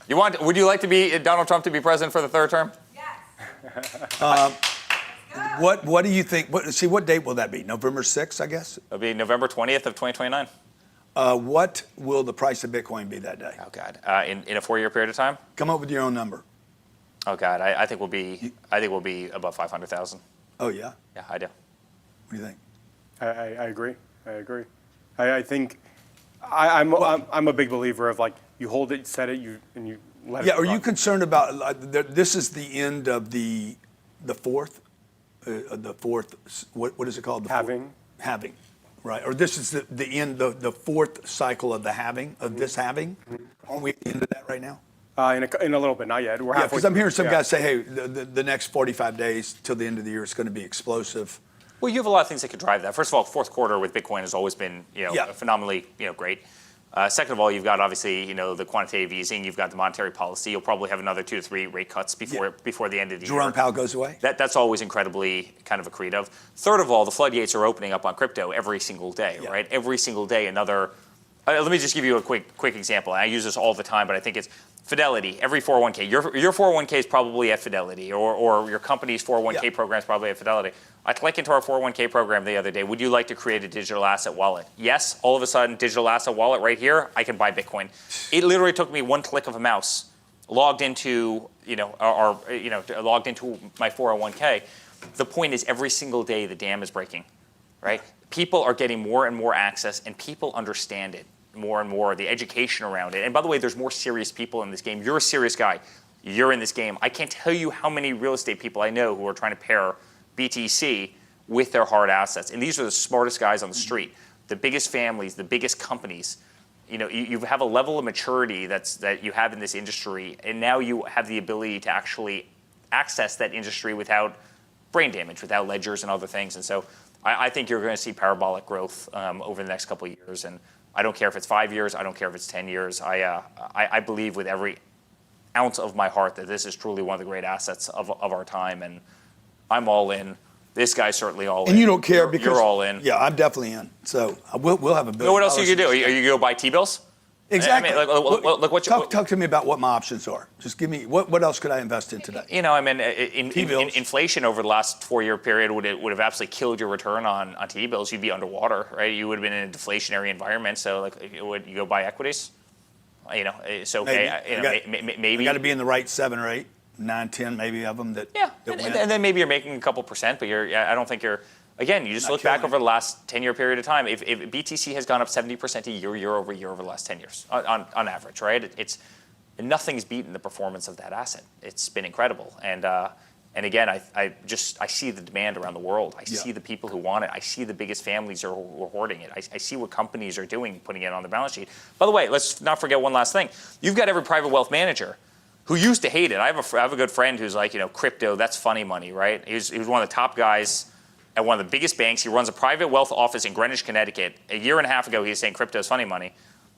[SPEAKER 2] Would you like to be Donald Trump to be president for the third term?
[SPEAKER 4] Yes.
[SPEAKER 1] What do you think? What date will that be? November 6th, I guess?
[SPEAKER 2] It'll be November 20th of 2029.
[SPEAKER 1] What will the price of Bitcoin be that day?
[SPEAKER 2] Oh, God. In a 4-year period of time?
[SPEAKER 1] Come up with your own number.
[SPEAKER 2] Oh, God. I think we'll be above 500,000.
[SPEAKER 1] Oh, yeah?
[SPEAKER 2] Yeah, I do.
[SPEAKER 1] What do you think?
[SPEAKER 3] I agree. I think I'm a big believer of you hold it, set it, and you let it.
[SPEAKER 1] Yeah, are you concerned about this is the end of the fourth, what is it called?
[SPEAKER 3] Halving.
[SPEAKER 1] Halving, right? Or this is the end, the fourth cycle of the halving, of this halving? Aren't we at the end of that right now?
[SPEAKER 3] In a little bit, not yet. We're halfway.
[SPEAKER 1] Because I'm hearing some guys say, hey, the next 45 days till the end of the year is going to be explosive.
[SPEAKER 2] Well, you have a lot of things that could drive that. First of all, fourth quarter with Bitcoin has always been, phenomenally, great. Second of all, you've got obviously, the quantitative easing. You've got the monetary policy. You'll probably have another 2 to 3 rate cuts before the end of the year.
[SPEAKER 1] Jerome Powell goes away.
[SPEAKER 2] That's always incredibly kind of accretive. Third of all, the floodgates are opening up on crypto every single day, right? Every single day, another Let me just give you a quick example. I use this all the time, but I think it's Fidelity. Every 401k, your 401k is probably at Fidelity, or your company's 401k program is probably at Fidelity. I click into our 401k program the other day. Would you like to create a digital asset wallet? Yes. All of a sudden, digital asset wallet right here. I can buy Bitcoin. It literally took me one click of a mouse. Logged into logged into my 401k. The point is, every single day the dam is breaking, right? People are getting more and more access, and people understand it more and more, the education around it. And by the way, there's more serious people in this game. You're a serious guy. You're in this game. I can't tell you how many real estate people I know who are trying to pair BTC with their hard assets. And these are the smartest guys on the street, the biggest families, the biggest companies. You have a level of maturity that you have in this industry, and now you have the ability to actually access that industry without brain damage, without ledgers and other things. And so I think you're going to see parabolic growth over the next couple of years. And I don't care if it's 5 years. I don't care if it's 10 years. I believe with every ounce of my heart that this is truly one of the great assets of our time. And I'm all in. This guy's certainly all in.
[SPEAKER 1] And you don't care because
[SPEAKER 2] you're all in.
[SPEAKER 1] Yeah, I'm definitely in. So we'll have a billion.
[SPEAKER 2] What else are you gonna do? Are you gonna go buy T-bills?
[SPEAKER 1] Exactly.
[SPEAKER 2] I mean,
[SPEAKER 1] talk to me about what my options are. Just give me what else could I invest in today?
[SPEAKER 2] Inflation over the last 4-year period would have absolutely killed your return on T-bills. You'd be underwater, right? You would have been in a deflationary environment. So would you go buy equities? It's okay. Maybe.
[SPEAKER 1] You got to be in the right 7 or 8, 9, 10 maybe of them that.
[SPEAKER 2] Yeah, and then maybe you're making a couple percent, but I don't think you're. Again, you just look back over the last 10-year period of time. If BTC has gone up 70% a year over year over the last 10 years on average, right? Nothing's beaten the performance of that asset. It's been incredible, and again, I see the demand around the world. I see the people who want it. I see the biggest families who are hoarding it. I see what companies are doing, putting it on the balance sheet. By the way, let's not forget one last thing. You've got every private wealth manager who used to hate it. I have a good friend who's like, crypto, that's funny money, right? He was one of the top guys at one of the biggest banks. He runs a private wealth office in Greenwich, Connecticut. A year and a half ago, he was saying crypto is funny money.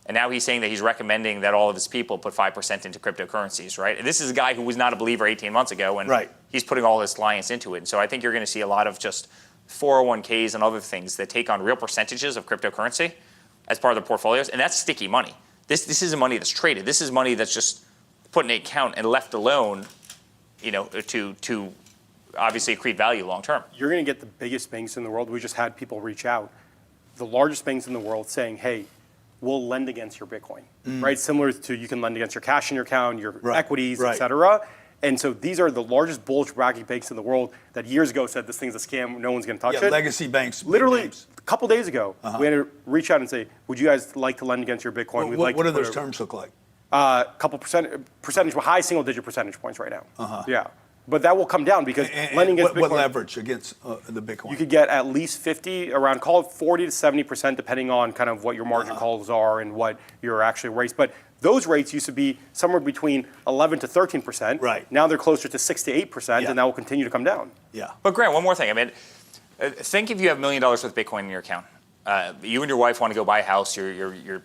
[SPEAKER 2] And now he's saying that he's recommending that all of his people put 5% into cryptocurrencies, right? And this is a guy who was not a believer 18 months ago, and he's putting all his clients into it. And so I think you're going to see a lot of just 401ks and other things that take on real percentages of cryptocurrency as part of their portfolios. And that's sticky money. This isn't money that's traded. This is money that's just put in an account and left alone, to obviously accrete value long term.
[SPEAKER 3] You're going to get the biggest banks in the world. We just had people reach out, the largest banks in the world, saying, "Hey, we'll lend against your Bitcoin," right? Similar to you can lend against your cash in your account, your equities, et cetera. And so these are the largest bulge bracket banks in the world that years ago said this thing's a scam, no one's going to touch it.
[SPEAKER 1] Legacy banks.
[SPEAKER 3] Literally, a couple days ago, we had to reach out and say, "Would you guys like to lend against your Bitcoin?"
[SPEAKER 1] What do those terms look like?
[SPEAKER 3] Couple percentage, high single-digit percentage points right now. Yeah. But that will come down because lending against Bitcoin.
[SPEAKER 1] What leverage against the Bitcoin?
[SPEAKER 3] You could get at least 50, around call it 40 to 70%, depending on kind of what your margin calls are and what your actual rates. But those rates used to be somewhere between 11 to 13%.
[SPEAKER 1] Right.
[SPEAKER 3] Now they're closer to 6 to 8%, and that will continue to come down.
[SPEAKER 1] Yeah.
[SPEAKER 2] But Grant, one more thing. I mean, think if you have $1 million worth of Bitcoin in your account. You and your wife want to go buy a house. You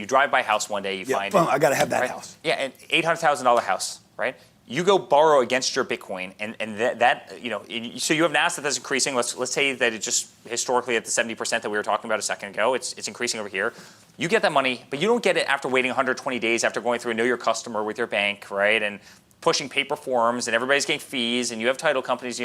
[SPEAKER 2] drive by a house one day. You find
[SPEAKER 1] I got to have that house.
[SPEAKER 2] Yeah, an $800,000 house, right? You go borrow against your Bitcoin, and that so you have an asset that's increasing. Let's say that it's just historically at the 70% that we were talking about a second ago. It's increasing over here. You get that money, but you don't get it after waiting 120 days after going through a know your customer with your bank, right? And pushing paper forms, and everybody's getting fees, and you have title companies.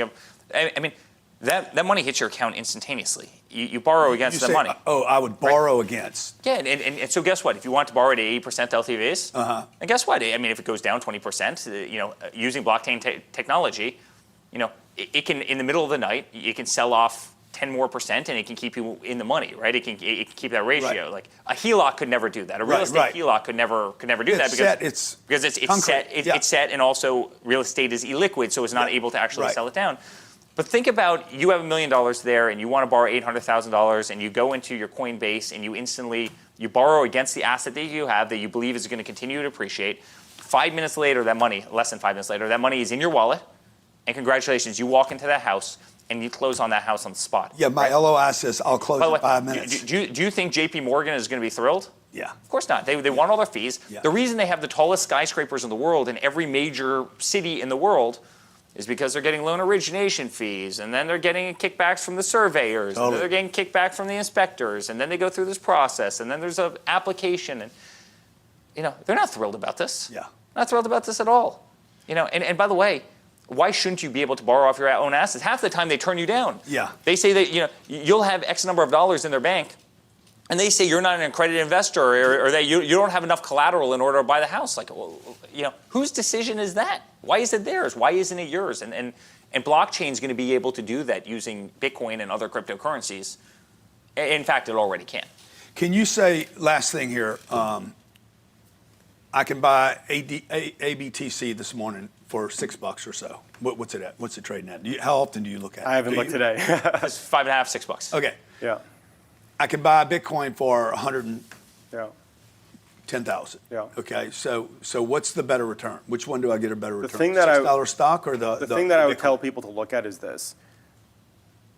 [SPEAKER 2] That money hits your account instantaneously. You borrow against the money.
[SPEAKER 1] Oh, I would borrow against.
[SPEAKER 2] Yeah, and so guess what? If you want to borrow at 80% LTVs, and guess what? I mean, if it goes down 20%, using blockchain technology, it can, in the middle of the night, it can sell off 10% more, and it can keep you in the money, right? It can keep that ratio.
[SPEAKER 1] Right.
[SPEAKER 2] Like a HELOC could never do that. A real estate HELOC could never do that because it's set. It's set, and also real estate is illiquid, so it's not able to actually sell it down. But think about you have $1 million there and you want to borrow $800,000 and you go into your Coinbase and you borrow against the asset that you have that you believe is going to continue to appreciate. 5 minutes later, less than 5 minutes later, that money is in your wallet, and congratulations, you walk into that house and you close on that house on the spot.
[SPEAKER 1] Yeah, my LOI says I'll close in 5 minutes.
[SPEAKER 2] Do you think JP Morgan is going to be thrilled?
[SPEAKER 1] Yeah.
[SPEAKER 2] Of course not. They want all their fees. Yeah. The reason they have the tallest skyscrapers in the world in every major city in the world is because they're getting loan origination fees, and then they're getting kickbacks from the surveyors, and then they're getting kickback from the inspectors, and then they go through this process, and then there's an application, and they're not thrilled about this.
[SPEAKER 1] Yeah.
[SPEAKER 2] Not thrilled about this at all. And by the way, why shouldn't you be able to borrow off your own assets? Half the time they turn you down.
[SPEAKER 1] Yeah.
[SPEAKER 2] They say that you'll have X number of dollars in their bank, and they say you're not an accredited investor, or that you don't have enough collateral in order to buy the house. Like, well, whose decision is that? Why is it theirs? Why isn't it yours? And blockchain is going to be able to do that using Bitcoin and other cryptocurrencies. In fact, it already can.
[SPEAKER 1] Can you say, last thing here, I can buy ABTC this morning for $6 or so. What's it at? What's it trading at? How often do you look at it?
[SPEAKER 3] I haven't looked today.
[SPEAKER 2] It's $5.5, $6.
[SPEAKER 1] Okay.
[SPEAKER 3] Yeah.
[SPEAKER 1] I can buy Bitcoin for 110,000.
[SPEAKER 3] Yeah.
[SPEAKER 1] Okay. So what's the better return? Which one do I get a better return?
[SPEAKER 3] Thing that
[SPEAKER 1] $6 stock or the
[SPEAKER 3] thing that I would
[SPEAKER 1] Bitcoin?
[SPEAKER 3] tell people to look at is this.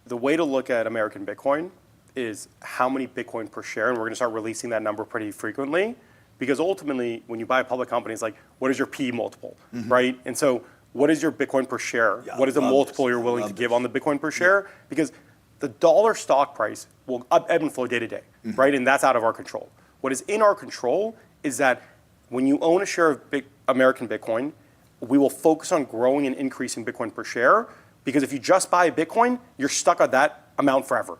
[SPEAKER 3] The way to look at American Bitcoin is how many Bitcoin per share, and we're going to start releasing that number pretty frequently, because ultimately, when you buy a public company, it's like, what is your P multiple, right? And so, what is your Bitcoin per share?
[SPEAKER 1] Yeah,
[SPEAKER 3] what is the multiple you're willing to give on the Bitcoin per share? Because the dollar stock price will ebb and flow day to day, right? And that's out of our control. What is in our control is that when you own a share of American Bitcoin, we will focus on growing and increasing Bitcoin per share, because if you just buy a Bitcoin, you're stuck at that amount forever.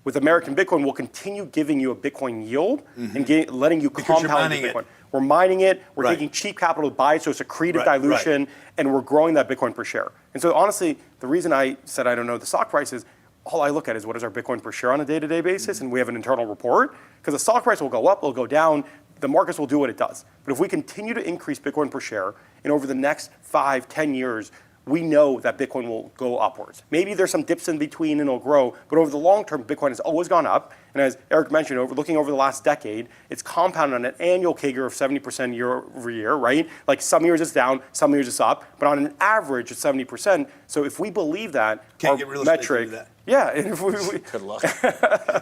[SPEAKER 3] With American Bitcoin, we'll continue giving you a Bitcoin yield and letting you compound the Bitcoin. We're mining it, we're taking cheap capital to buy it, so it's accretive dilution, and we're growing that Bitcoin per share. And so honestly, the reason I said I don't know the stock price is, all I look at is what is our Bitcoin per share on a day-to-day basis, and we have an internal report, because the stock price will go up, it'll go down, the markets will do what it does. But if we continue to increase Bitcoin per share, and over the next 5, 10 years, we know that Bitcoin will go upwards. Maybe there's some dips in between and it'll grow, but over the long term, Bitcoin has always gone up. And as Eric mentioned, looking over the last decade, it's compounded on an annual CAGR of 70% year over year, right? Like some years it's down, some years it's up, but on an average it's 70%. So if we believe that,
[SPEAKER 1] Can't
[SPEAKER 3] our
[SPEAKER 1] get real estate to
[SPEAKER 3] metric,
[SPEAKER 1] do that.
[SPEAKER 3] yeah. And if we,
[SPEAKER 2] Good luck.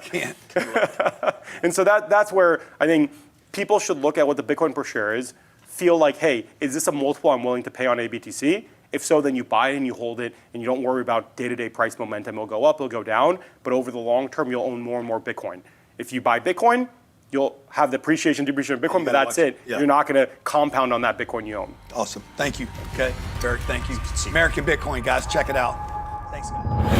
[SPEAKER 1] Can't.
[SPEAKER 3] and so that's where I think people should look at what the Bitcoin per share is, feel like, hey, is this a multiple I'm willing to pay on ABTC? If so, then you buy it and you hold it, and you don't worry about day-to-day price momentum. It'll go up, it'll go down, but over the long term, you'll own more and more Bitcoin. If you buy Bitcoin, you'll have the appreciation, depreciation of Bitcoin, but that's it.
[SPEAKER 1] Yeah.
[SPEAKER 3] You're not going to compound on that Bitcoin you own.
[SPEAKER 1] Awesome. Thank you. Okay. Eric, thank you. American Bitcoin, guys. Check it out. Thanks, guys.